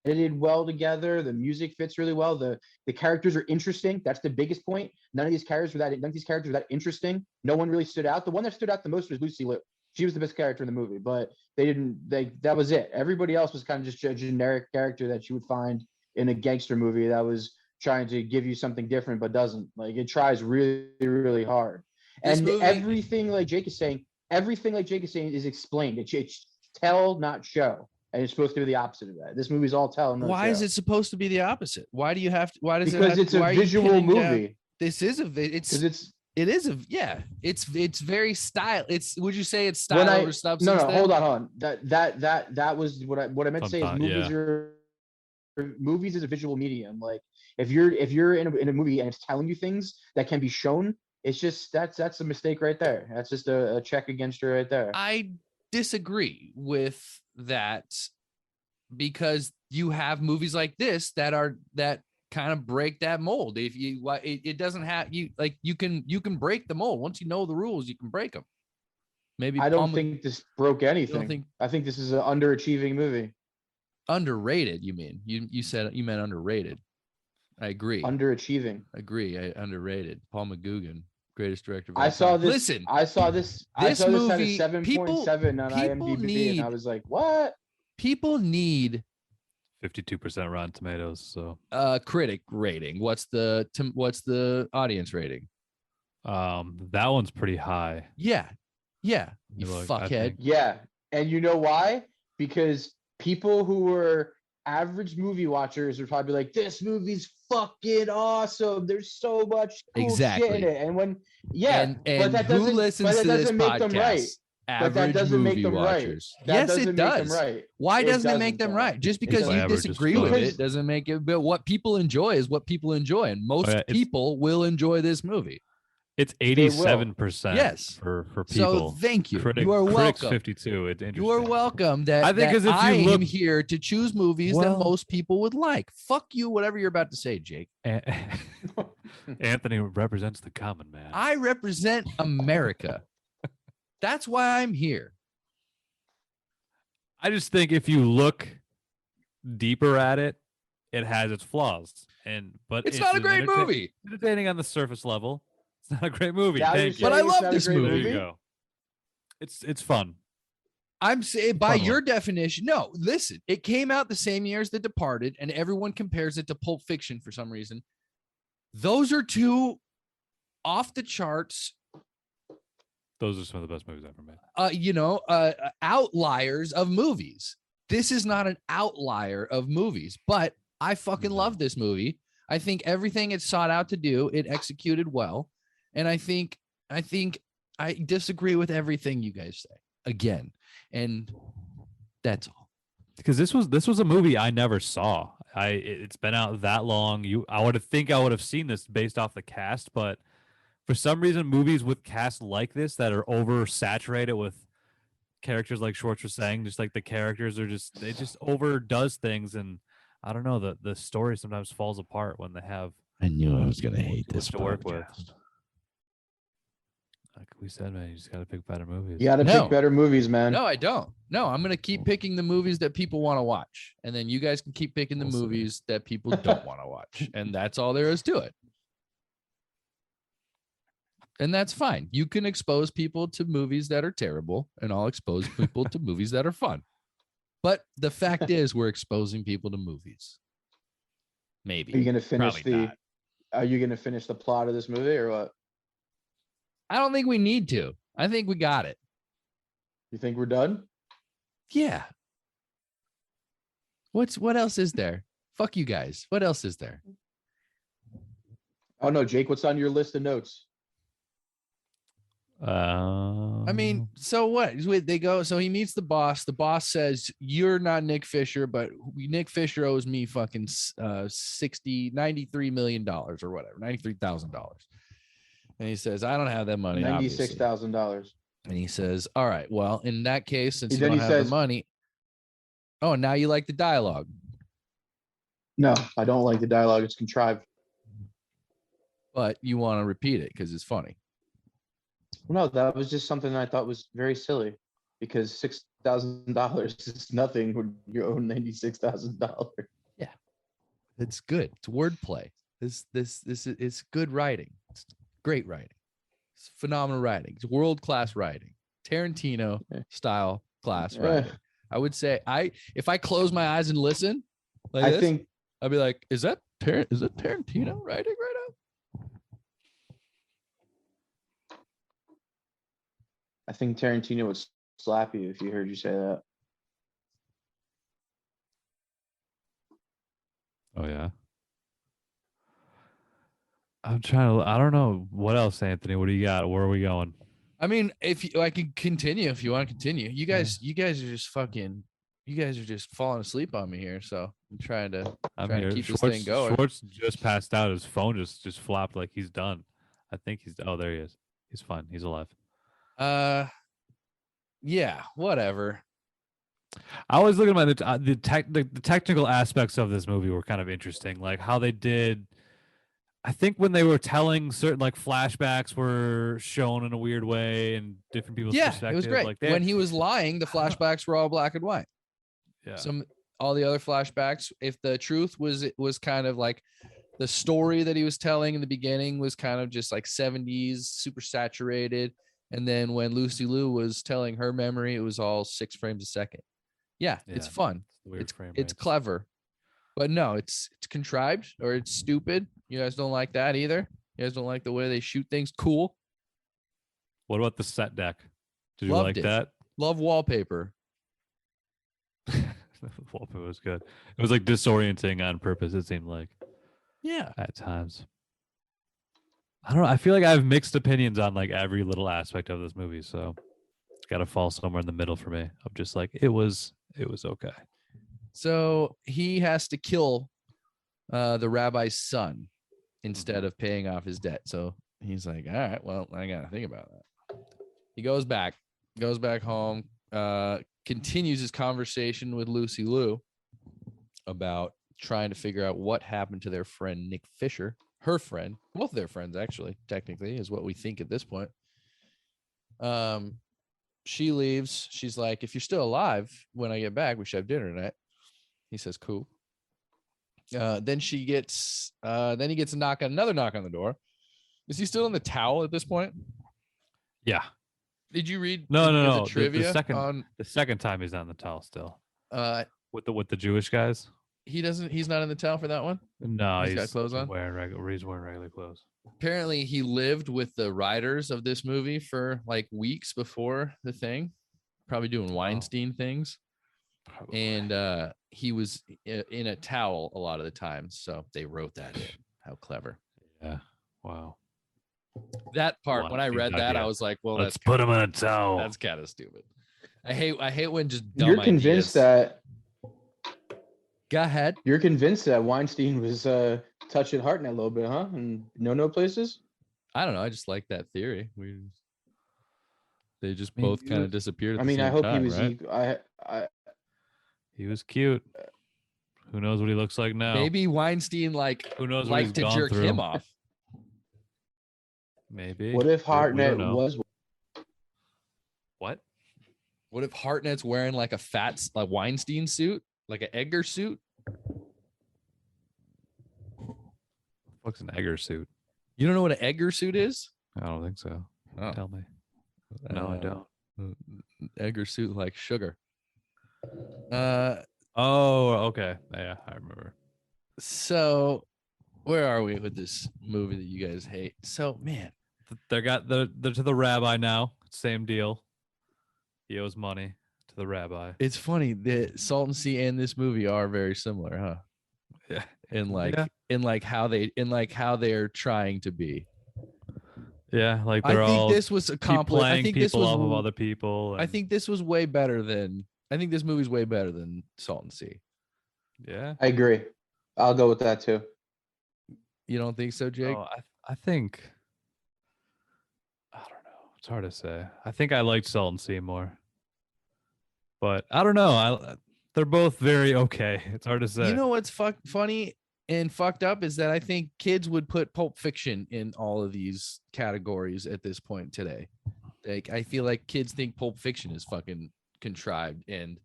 edited well together. The music fits really well. The characters are interesting. That's the biggest point. None of these characters were that interesting. No one really stood out. The one that stood out the most was Lucy Liu. She was the best character in the movie, but that was it. Everybody else was kind of just a generic character that you would find in a gangster movie that was trying to give you something different but doesn't. Like, it tries really, really hard. This And movie- everything like Jake is saying is explained. It's tell, not show. And it's supposed to be the opposite of that. This movie's all tell. No Why show. is it supposed to be the opposite? Why do you have to? Why does it? Because have, it's why a are you visual pinning down- movie. This is Because it's it is a yeah. It's very style. It's would you say it's when style I over substance? no then? hold on. That was what I meant to say is Sometimes, movies yeah. are movies is a visual medium. Like if you're in a movie and it's telling you things that can be shown, it's just that's a mistake right there. That's just a check against you right there. I disagree with that because you have movies like this that kind of break that mold. If you it doesn't have you like you can break the mold once you know the rules. You can break them. Maybe I don't think this broke anything. I think this is an underachieving movie. Underrated, you mean? You said you meant underrated. I agree. Underachieving. Underrated. Paul McGuigan, greatest director of all I saw time. this. Listen, I saw this. I saw this at a 7.7 on IMDb, and I was like, "What?" People need 52% Rotten Tomatoes. So critic rating. What's the audience rating? that one's pretty high. Yeah. You Look, fuckhead. Yeah, and you know why? Because people who were average movie watchers are probably like, "This movie's fucking awesome. There's so much cool shit in it." And when, and but that who doesn't, listens but that to this doesn't make them right. podcast? But that Average doesn't make movie them right. watchers. That Yes, doesn't it make them does. right. Why It doesn't it make doesn't, them though. right? Just because doesn't. you Average is disagree with fun. it doesn't make it. But what people enjoy is what people enjoy, and most people will enjoy this movie. It's 87%. Yes. For So people. thank you. Critics welcome. 52. It's interesting. You are welcome. I think as if I you look, am here to choose movies that most people would like. Fuck you, whatever you're about to say, Jake. Anthony represents the common man. I represent America. That's why I'm here. I just think if you look deeper at it, it has its flaws. But it's not a great movie. Entertaining on the surface level. It's not a great movie. But I love this movie. There you go. It's fun. I'm saying by your definition, no, listen, it came out the same year as The Departed, and everyone compares it to Pulp Fiction for some reason. Those are two off the charts. Those are some of the best movies ever made. Outliers of movies. This is not an outlier of movies, but I fucking love this movie. I think everything it sought out to do, it executed well. And I think I disagree with everything you guys say again. And that's all. Because this was a movie I never saw. It's been out that long. I would have seen this based off the cast, but for some reason, movies with casts like this that are oversaturated with characters like Schwartz was saying, just like the characters are it just overdoes things, and I don't know, the story sometimes falls apart when they have. I knew I was gonna hate this to work with. Like we said, man, you just gotta pick better movies. You gotta pick better movies, man. No, I don't. No, I'm gonna keep picking the movies that people want to watch, and then you guys can keep picking the movies that people don't want to watch, and that's all there is to it. And that's fine. You can expose people to movies that are terrible, and I'll expose people to movies that are fun. But the fact is, we're exposing people to movies. Maybe. Are you gonna finish Probably not. Are you gonna finish the plot of this movie or what? I don't think we need to. I think we got it. You think we're done? Yeah. What else is there? Fuck you guys. What else is there? Oh no, Jake, what's on your list of notes? I mean, so what? They go, so he meets the boss. The boss says, "You're not Nick Fisher, but Nick Fisher owes me fucking $93 million or whatever, $93,000." And he says, "I don't have that money." $96,000. And he says, "All right, well, in that case, since you don't have the money." Oh, now you like the dialogue? No, I don't like the dialogue. It's contrived. But you want to repeat it because it's funny. No, that was just something I thought was very silly, because $6,000 is nothing when you own $96,000. Yeah, it's good. It's wordplay. This is good writing. It's great writing. It's phenomenal writing. It's world-class writing. Tarantino style class writing. I would say if I close my eyes and listen, like I'd be like, is that Tarantino writing right now? I think Tarantino would slap you if you heard you say that. Oh yeah. I don't know what else, Anthony. What do you got? Where are we going? I mean, I can continue if you want to continue. You guys are just fucking You guys are just falling asleep on me here, so I'm trying to keep this Schwartz, thing going. Schwartz just passed out. His phone just flopped like he's done. I think he's. Oh, there he is. He's fine. He's alive. Yeah, whatever. I was looking at the technical aspects of this movie were kind of interesting, like how they did. I think when they were telling certain like flashbacks were shown in a weird way and different people's perspectives. It was great. Like When he was lying, the flashbacks were all black and white. Yeah. All the other flashbacks, if the truth was kind of like the story that he was telling in the beginning was kind of just like 70s, super saturated. And then when Lucy Liu was telling her memory, it was all 6 frames a second. Yeah. It's fun. It's clever. But no, it's contrived or it's stupid. You guys don't like that either? You guys don't like the way they shoot things? Cool. What about the set deck? Did you Loved like it. that? Love wallpaper. The wallpaper was good. It was like disorienting on purpose, it seemed like. Yeah. At times. I don't know. I feel like I have mixed opinions on like every little aspect of this movie, so it's got to fall somewhere in the middle for me. I'm just like, it was okay. So he has to kill the rabbi's son instead of paying off his debt. So he's like, all right, well, I got to think about that. He goes back home, continues his conversation with Lucy Liu about trying to figure out what happened to their friend Nick Fisher, her friend, both of their friends, actually, technically, is what we think at this point. She leaves. She's like, if you're still alive when I get back, we should have dinner tonight. He says, cool. Then he gets another knock on the door. Is he still in the towel at this point? Yeah. Did you read? No. Trivia the second time he's on the towel still. With the Jewish guys. He's not in the towel for that one. No, he's got clothes on. He's wearing regular clothes. Apparently, he lived with the writers of this movie for like weeks before the thing, probably doing Weinstein things. Probably. And he was in a towel a lot of the times, so they wrote that in. How clever! Yeah. Wow. That part, when I read that, I was like, "Well, let's put him in a towel." That's kind of stupid. I hate when just dumb You're convinced ideas. that. Go ahead. You're convinced that Weinstein was touching Hartnett a little bit, huh? And no places. I don't know. I just like that theory. They just both kind of disappeared. At the same I hope time, he was. Right? He was cute. Who knows what he looks like now? Maybe Weinstein who knows liked to jerk him off. Maybe. What if Hartnett was? What? What if Hartnett's wearing like a Weinstein suit, like an Edgar suit? What's an Edgar suit? You don't know what an Edgar suit is? I don't think so. Oh. Tell me. No, I don't. Edgar suit like sugar. Oh, okay. Yeah, I remember. So, where are we with this movie that you guys hate? So, man, they're to the rabbi now. Same deal. He owes money to the rabbi. It's funny that Salton Sea and this movie are very similar, huh? Yeah. In how they're trying to be. Yeah, like they're all. I think this was accomplished. I think this was off of other people. I think this was way better than. I think this movie's way better than Salton Sea. Yeah, I agree. I'll go with that too. You don't think so, Jake? Oh, I think. I don't know. It's hard to say. I think I liked Salton Sea more. But I don't know. They're both very okay. It's hard to say. You know what's funny and fucked up is that I think kids would put Pulp Fiction in all of these categories at this point today. Like, I feel like kids think Pulp Fiction is fucking contrived and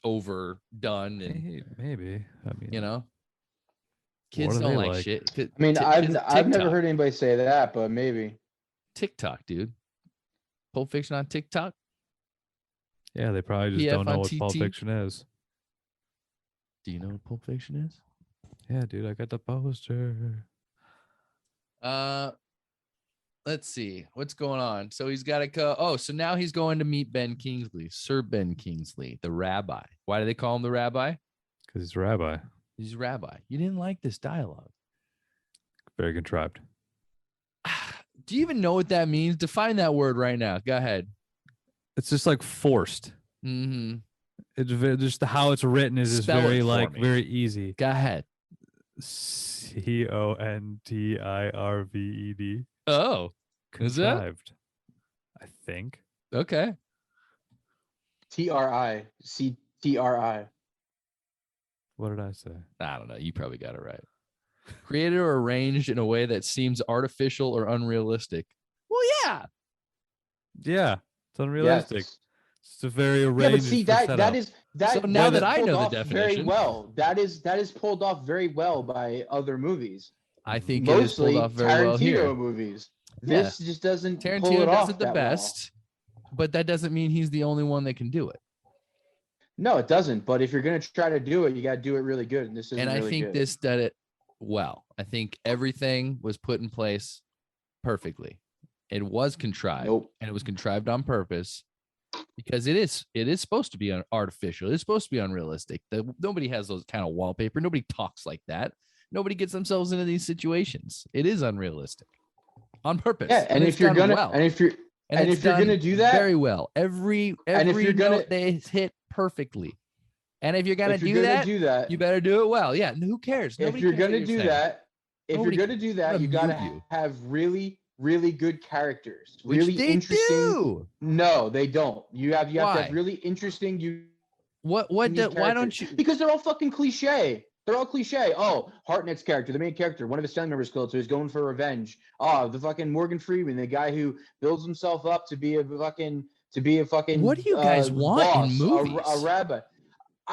overdone and maybe. I mean, you know, kids don't like shit. I mean, I've never heard anybody say that, but maybe TikTok, dude. Pulp Fiction on TikTok. Yeah, they probably just don't know what Pulp Fiction is. Do you know what Pulp Fiction is? Yeah, dude, I got the poster. Let's see what's going on. So he's got to go. Oh, so now he's going to meet Ben Kingsley, Sir Ben Kingsley, the rabbi. Why do they call him the rabbi? Because he's a rabbi. He's a rabbi. You didn't like this dialogue. Very contrived. Do you even know what that means? Define that word right now. Go ahead. It's just like forced. Mm-hmm. It's just how it's written is just Spell it very for like me. very easy. Go ahead. Contirved. Oh, is that Contrived. I think. okay? TRI. What did I say? I don't know. You probably got it right. Created or arranged in a way that seems artificial or unrealistic. Well, yeah. Yeah, it's unrealistic. Yes. It's a very Yeah, but arranged see for that setup. is So that now that that is I pulled know the off very definition. well. That is pulled off very well by other movies. I think it is pulled Mostly off very well Tarantino here. movies. Yeah. This just doesn't pull Tarantino it does off it the that best, but that doesn't mean he's the only one that can do it. well. No, it doesn't. But if you're gonna try to do it, you gotta do it really good. And this isn't And I really think good. this did it well. I think everything was put in place perfectly. It was contrived, Nope. and it was contrived on purpose because it is supposed to be artificial. It's supposed to be unrealistic. Nobody has those kind of wallpaper. Nobody talks like that. Nobody gets themselves into these situations. It is unrealistic on purpose. Yeah, and it's if you're done gonna well. and if you're And if you're done gonna do that very well, every and if you're gonna- note they hit perfectly. And if you're gonna if you're do gonna that, do that, you better do it well. Yeah, and who cares? if Nobody you're cares what gonna you're do saying. that, if Nobody- you're gonna do I'm that, gonna you gotta mute you. have really, really good characters. Which Really they interesting. do. No, they don't. You have to Why? have really interesting Why don't you? Because they're all fucking cliche. They're all cliche. Oh, Hartnett's character, the main character, one of his family members killed, so he's going for revenge. Oh, the fucking Morgan Freeman, the guy who builds himself up to be a fucking What do you guys want in boss, movies? a rabbi.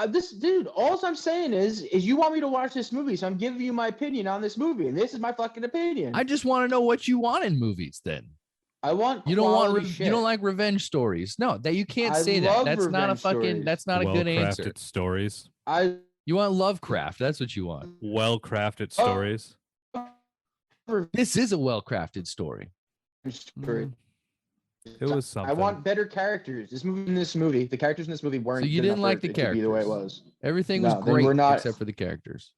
This dude, all I'm saying is you want me to watch this movie, so I'm giving you my opinion on this movie, and this is my fucking opinion. I just want to know what you want in movies. Then I want you don't want quality shit. you don't like revenge stories. No, that you can't I say that. love That's not a revenge fucking. stories. That's not a good answer. Well-crafted stories. You want Lovecraft. That's what you want. Well-crafted stories. This is a well-crafted story. story. It was something. I want better characters. The characters in this movie weren't. So you good didn't enough like for the it to be the way it characters. was. Everything No, was they great were not- except for the characters.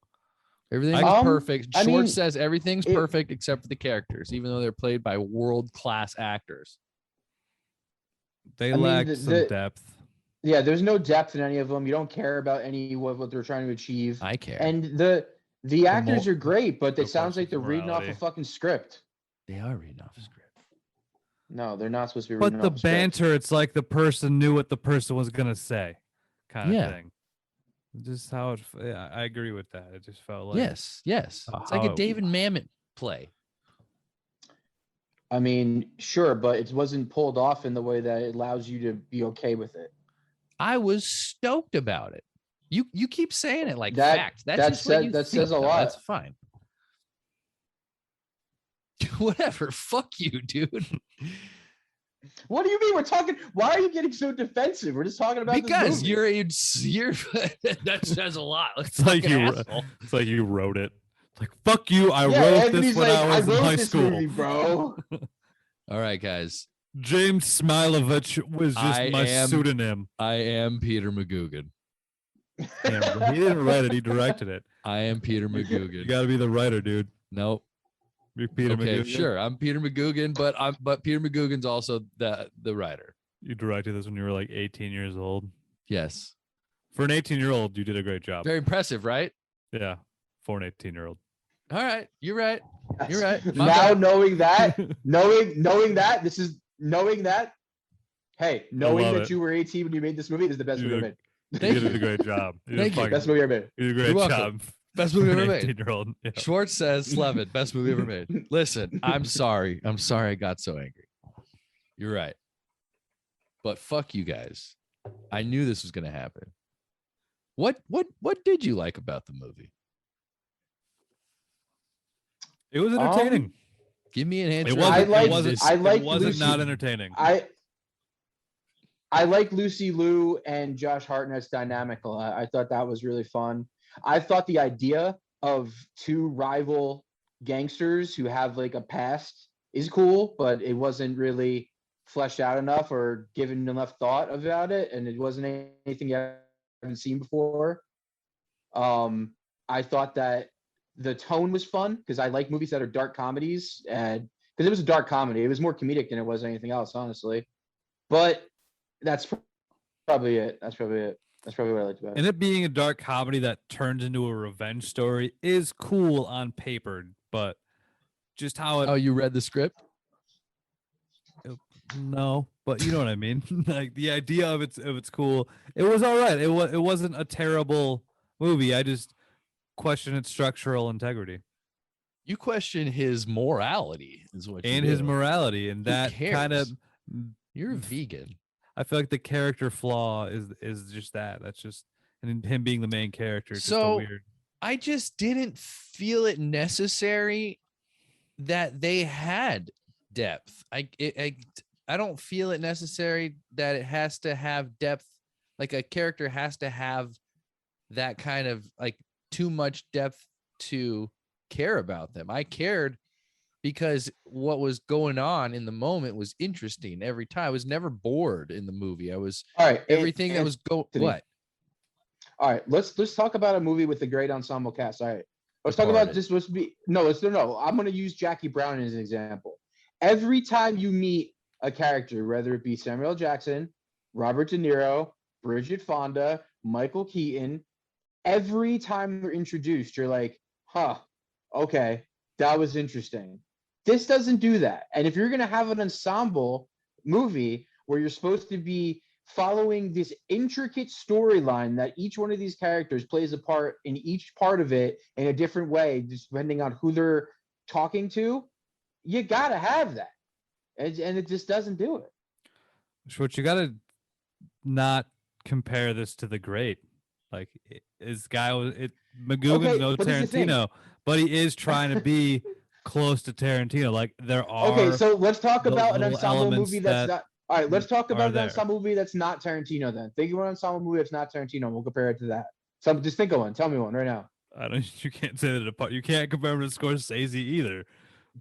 Everything I- was perfect. I Short mean, says everything's it- perfect except for the characters, even though they're played by world-class actors. They I mean, lacked the- some the- depth. Yeah, there's no depth in any of them. You don't care about any of what they're trying to achieve. I care. And the actors are great, but it sounds like they're Propulsive reading off a morality. fucking script. They are reading off a script. No, they're not supposed to be But reading the off a script. banter, it's like the person knew what the person was gonna say, kind of Yeah. thing. Just how it. Yeah, I agree with that. It just felt like Yes. It's like how a it- David Mamet play. I mean, sure, but it wasn't pulled off in the way that it allows you to be okay with it. I was stoked about it. You keep saying it like That- fact. That's that just what said- you that think, says a though. lot. That's fine. Whatever. Fuck you, dude. What do you mean? We're talking. Why are you getting so defensive? We're just talking about Because this movie. you're that says a lot. Like, It's like fucking you. asshole. It's like you wrote it. It's like fuck you. I Yeah, wrote Anthony's this when like, I was in wrote high this school. movie, bro. All right, guys. James Smilovich was just I my am- pseudonym. I am Peter McGuigan. Yeah, but he didn't write it. He directed it. I am Peter You McGugan. got to be the writer, dude. Nope. You're Peter Okay, McGugan. sure. I'm Peter McGugan, but Peter McGugan's also the writer. You directed this when you were like 18 years old. Yes. For an 18-year-old, you did a great job. Very impressive, right? Yeah, for an 18-year-old. All right. You're right. You're right. My Now bad. knowing that, knowing that. Hey, knowing love that it. you were 18 when you made this movie is the best movie You ever made. You Thank did you. a great job. You did Thank you. fucking- Best movie ever made. You did a great You're welcome. job. Best for movie an ever made. 18-year-old. Yeah. Schwartz says Slevin, best movie ever made. Listen, I'm sorry. I'm sorry I got so angry. You're right. But fuck you guys. I knew this was gonna happen. What did you like about the movie? It was entertaining. Give me an answer. It wasn't. I liked- it wasn't. I it liked wasn't Lucy. not entertaining. I like Lucy Liu and Josh Hartnett's dynamic a lot. I thought that was really fun. I thought the idea of two rival gangsters who have like a past is cool, but it wasn't really fleshed out enough or given enough thought about it, and it wasn't anything I haven't seen before. I thought that the tone was fun because I like movies that are dark comedies, and because it was a dark comedy, it was more comedic than it was anything else, honestly. But that's probably it. That's probably it. That's probably what I liked about it. And it being a dark comedy that turns into a revenge story is cool on paper, but just how it Oh, you read the script? no, but you know what I mean. Like the idea of it's cool. It was all right. It wasn't a terrible movie. I just question its structural integrity You question his morality, is what you and do. his morality, and Who that kind of. cares? You're a vegan. I feel like the character flaw is just that. That's just and him being the main character. It's just a So weird. I just didn't feel it necessary that they had depth. I don't feel it necessary that it has to have depth. Like a character has to have that kind of like too much depth to care about them. I cared because what was going on in the moment was interesting every time. I was never bored in the movie. I was All right. everything that was what? All right, let's talk about a movie with a great ensemble cast. All right, let's talk Departed. about this. No. I'm going to use Jackie Brown as an example. Every time you meet a character, whether it be Samuel Jackson, Robert De Niro, Bridget Fonda, Michael Keaton, every time they're introduced, you're like, huh, okay, that was interesting. This doesn't do that. And if you're going to have an ensemble movie where you're supposed to be following this intricate storyline that each one of these characters plays a part in each part of it in a different way, depending on who they're talking to, you got to have that. And it just doesn't do it. But you got to not compare this to The Great. Like this guy was McGuigan's no Tarantino, but he is trying to be close to Tarantino. Like there are. Okay, so let's talk about an ensemble movie that's not. All right, let's talk about an there. ensemble movie that's not Tarantino. Then think of an ensemble movie that's not Tarantino. And we'll compare it to that. So just think of one. Tell me one right now. I don't. You can't say that apart. You can't compare him to Scorsese either.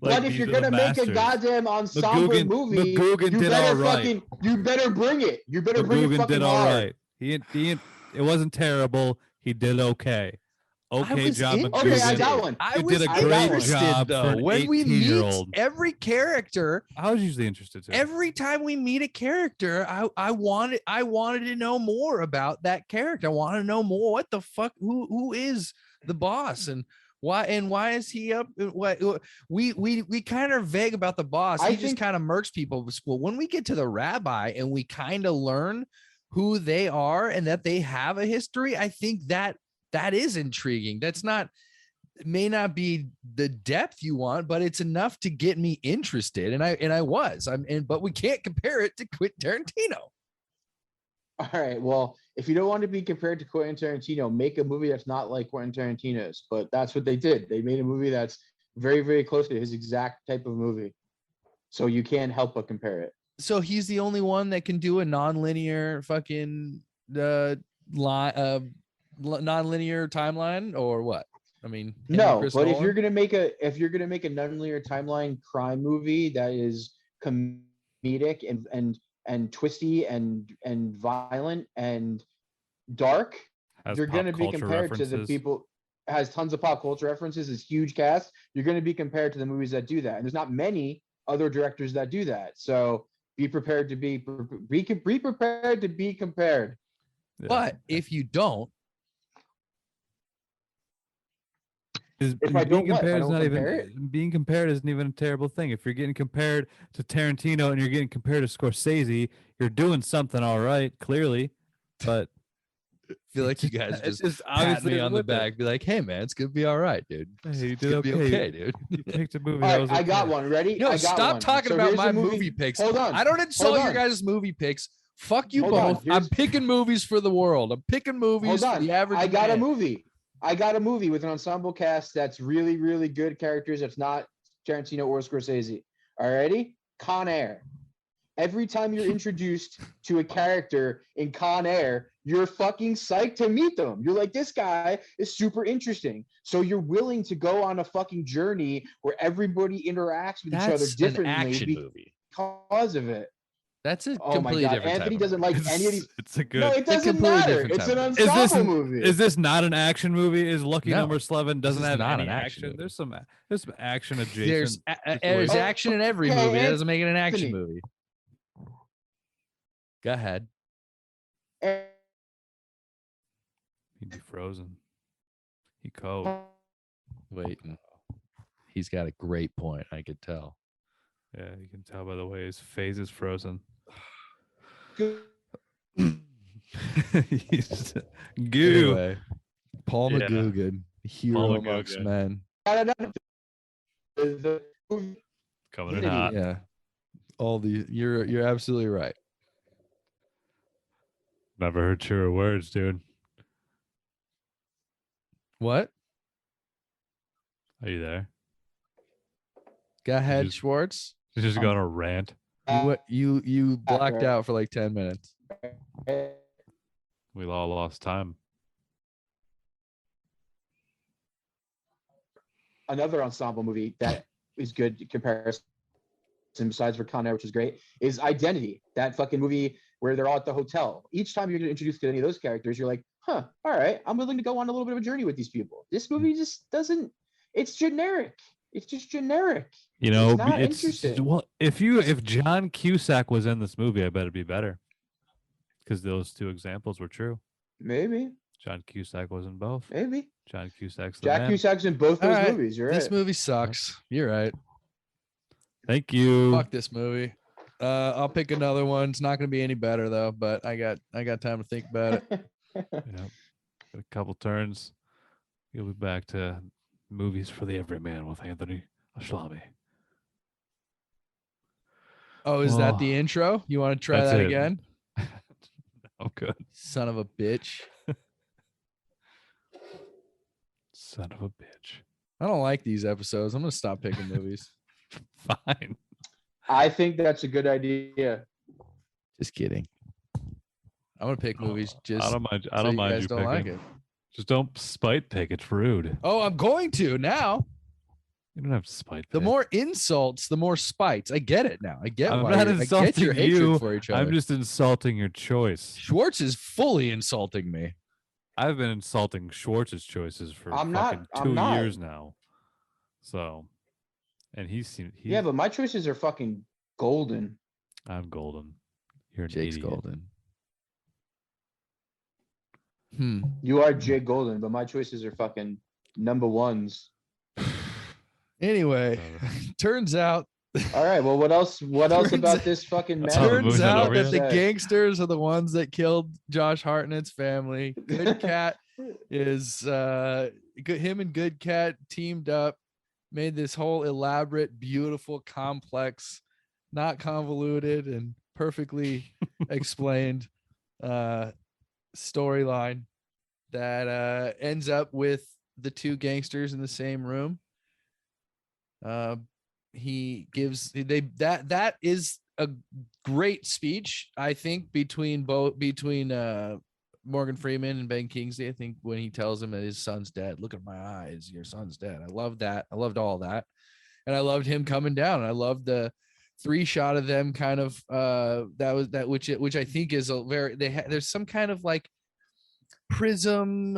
Like, but if you're gonna make a goddamn ensemble movie, McGuigan you did better all right. You better bring it. You better bring it fucking did all hard. right. He it wasn't terrible. He did okay. Okay job, McGuigan. Okay, I got one. I did a great job though. When we meet every character, I was usually interested too. Every time we meet a character, I wanted to know more about that character. I want to know more. What the fuck? Who is the boss and why is he up? What we kind of vague about the boss. He just kind of murks people with school. When we get to the rabbi and we kind of learn who they are and that they have a history, I think that is intriguing. That's not may not be the depth you want, but it's enough to get me interested. And I was. But we can't compare it to Quentin Tarantino. All right. Well, if you don't want to be compared to Quentin Tarantino, make a movie that's not like Quentin Tarantino's. But that's what they did. They made a movie that's very, very close to his exact type of movie. So you can't help but compare it. So he's the only one that can do a non-linear fucking non-linear timeline, or what? I mean, no. But if you're gonna make a non-linear timeline crime movie that is comedic and twisty and violent and dark, you're going to be compared to the people, has tons of pop culture references, is huge cast. You're going to be compared to the movies that do that. And there's not many other directors that do that. So be prepared to be prepared to be compared. Yeah. But if you don't, being compared isn't even a terrible thing. If you're getting compared to Tarantino and you're getting compared to Scorsese, you're doing something all right, clearly. But I feel like you guys just pat me on the back, be like, "Hey, man, it's gonna be all right, dude. Hey, you did okay, dude." You picked a movie. All right, I got one. Ready? No, stop talking about my movie picks. Hold on. I don't insult your guys' movie picks. Fuck you both. I'm picking movies for the world. I'm picking movies for the average. I got a movie with an ensemble cast that's really, really good characters. That's not Tarantino or Scorsese. All righty? Con Air. Every time you're introduced to a character in Con Air, you're fucking psyched to meet them. You're like, this guy is super interesting. So you're willing to go on a fucking journey where everybody interacts with each other differently because of it. That's a completely different. Anthony doesn't like any of these. It's a good. No, it doesn't matter. It's an ensemble movie. Is this not an action movie? Is Lucky Number Slevin doesn't have not any an action? Movie. There's some action adjacent. There's action in every movie. That doesn't make it an action movie. Go ahead. And He'd be frozen. He cold. Waiting. He's got a great point. I could tell. Yeah, you can tell by the way his face is frozen. He's goo. Anyway, Paul Yeah. McGuigan, hero Paul amongst McGuigan. men. the movie Coming in Unity. hot. Yeah, all the you're absolutely right. Never heard truer words, dude. What? Are you there? Go ahead, just- Schwartz. He's just going to rant. You blacked out for like 10 minutes. We all lost time. Another ensemble movie that is good in comparison, besides for Con Air, which is great, is Identity. That fucking movie where they're all at the hotel. Each time you're introduced to any of those characters, you're like, huh, all right, I'm willing to go on a little bit of a journey with these people. This movie just doesn't, it's generic. It's just generic. You know, It's not interesting. well, if John Cusack was in this movie, I bet it'd be better. Because those two examples were true. Maybe. John Cusack was in both. Maybe. John Cusack's the Jack man. Cusack's in both All those right, movies. You're This right. movie sucks. You're right. Thank you. Fuck this movie. I'll pick another one. It's not going to be any better though, but I got time to think about it. Yep. Got a couple turns. You'll be back to movies for the everyman with Anthony Aslami. Oh, is that the Well, intro? You want to try that's that it. again? Oh, good. Son of a bitch. Son of a bitch. I don't like these episodes. I'm going to stop picking movies. Fine. I think that's a good idea. Just kidding. I'm going to pick movies just I don't mind. I so don't you mind guys you don't picking. like it. Just don't spite pick. It's rude. Oh, I'm going to now. You don't have to spite The pick. more insults, the more spites. I get it now. I get I'm why not I get insulting your hatred you. for each other. I'm just insulting your choice. Schwartz is fully insulting me. I've been insulting Schwartz's choices for I'm fucking not- 2 I'm not. years now. So, and he's Yeah, but my choices are fucking golden. I'm golden. You're an Jake's idiot. golden. You are Jake Golden, but my choices are fucking number ones. Anyway, turns out All right. Well, what else? What else Turns- about this fucking That's how the man? movie's turns not out over that yet? the gangsters are the ones that killed Josh Hartnett's family. Good Cat is him and Good Cat teamed up, made this whole elaborate, beautiful, complex, not convoluted and perfectly explained storyline that ends up with the two gangsters in the same room. He gives that is a great speech, I think, between Morgan Freeman and Ben Kingsley. I think when he tells him that his son's dead, look at my eyes, your son's dead. I love that. I loved all that, and I loved him coming down. I loved the 3-shot of them kind of which I think is a very there's some kind of like prism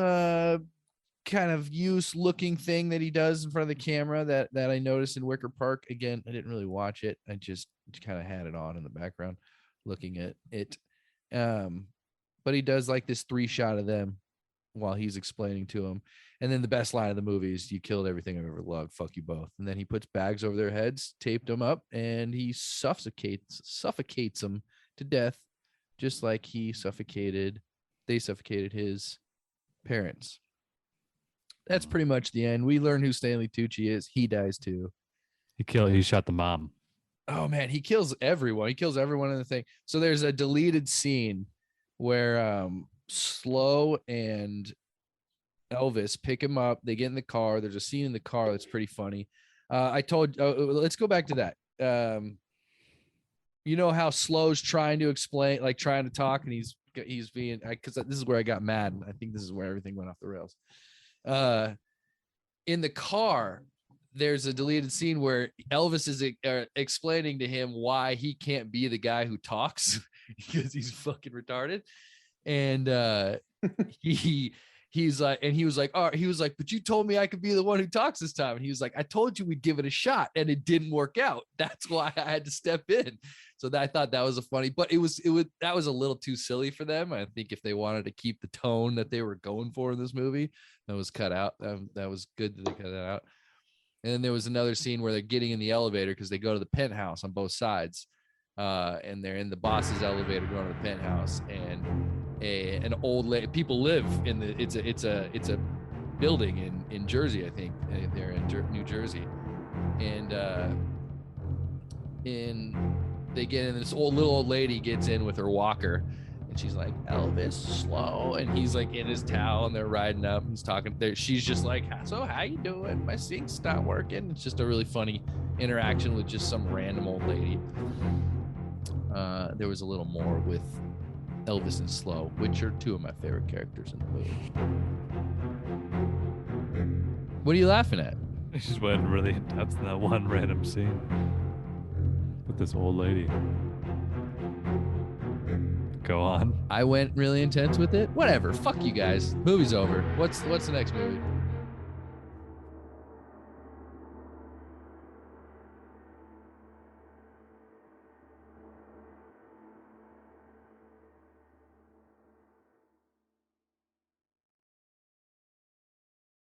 kind of use looking thing that he does in front of the camera that I noticed in Wicker Park. Again, I didn't really watch it. I just kind of had it on in the background looking at it. But he does like this 3-shot of them while he's explaining to him. And then the best line of the movie is, "You killed everything I've ever loved. Fuck you both." And then he puts bags over their heads, taped them up, and he suffocates them to death, just like they suffocated his parents. That's pretty much the end. We learn who Stanley Tucci is. He dies too. He shot the mom. Oh man, he kills everyone. He kills everyone in the thing. So there's a deleted scene where Slow and Elvis pick him up. They get in the car. There's a scene in the car that's pretty funny. Let's go back to that. You know how Slow's trying to explain, like trying to talk, and he's being, because this is where I got mad. I think this is where everything went off the rails. In the car, there's a deleted scene where Elvis is explaining to him why he can't be the guy who talks because he's fucking retarded, and he's like, and he was like, but you told me I could be the one who talks this time. And he was like, I told you we'd give it a shot, and it didn't work out. That's why I had to step in. So I thought that was a funny, but that was a little too silly for them. I think if they wanted to keep the tone that they were going for in this movie, that was cut out. That was good that they cut that out. And then there was another scene where they're getting in the elevator because they go to the penthouse on both sides. And they're in the boss's elevator going to the penthouse, and an old lady. People live in the. It's a building in Jersey, I think. They're in New Jersey, and they get in. This little old lady gets in with her walker, and she's like, Elvis, slow, and he's like in his towel, and they're riding up. And he's talking. She's just like, so how you doing? My sink's not working. It's just a really funny interaction with just some random old lady. There was a little more with Elvis and Slow, which are two of my favorite characters in the movie. What are you laughing at? I just went really in depth in that one random scene with this old lady. Go on. I went really intense with it. Whatever. Fuck you guys. Movie's over. What's the next movie?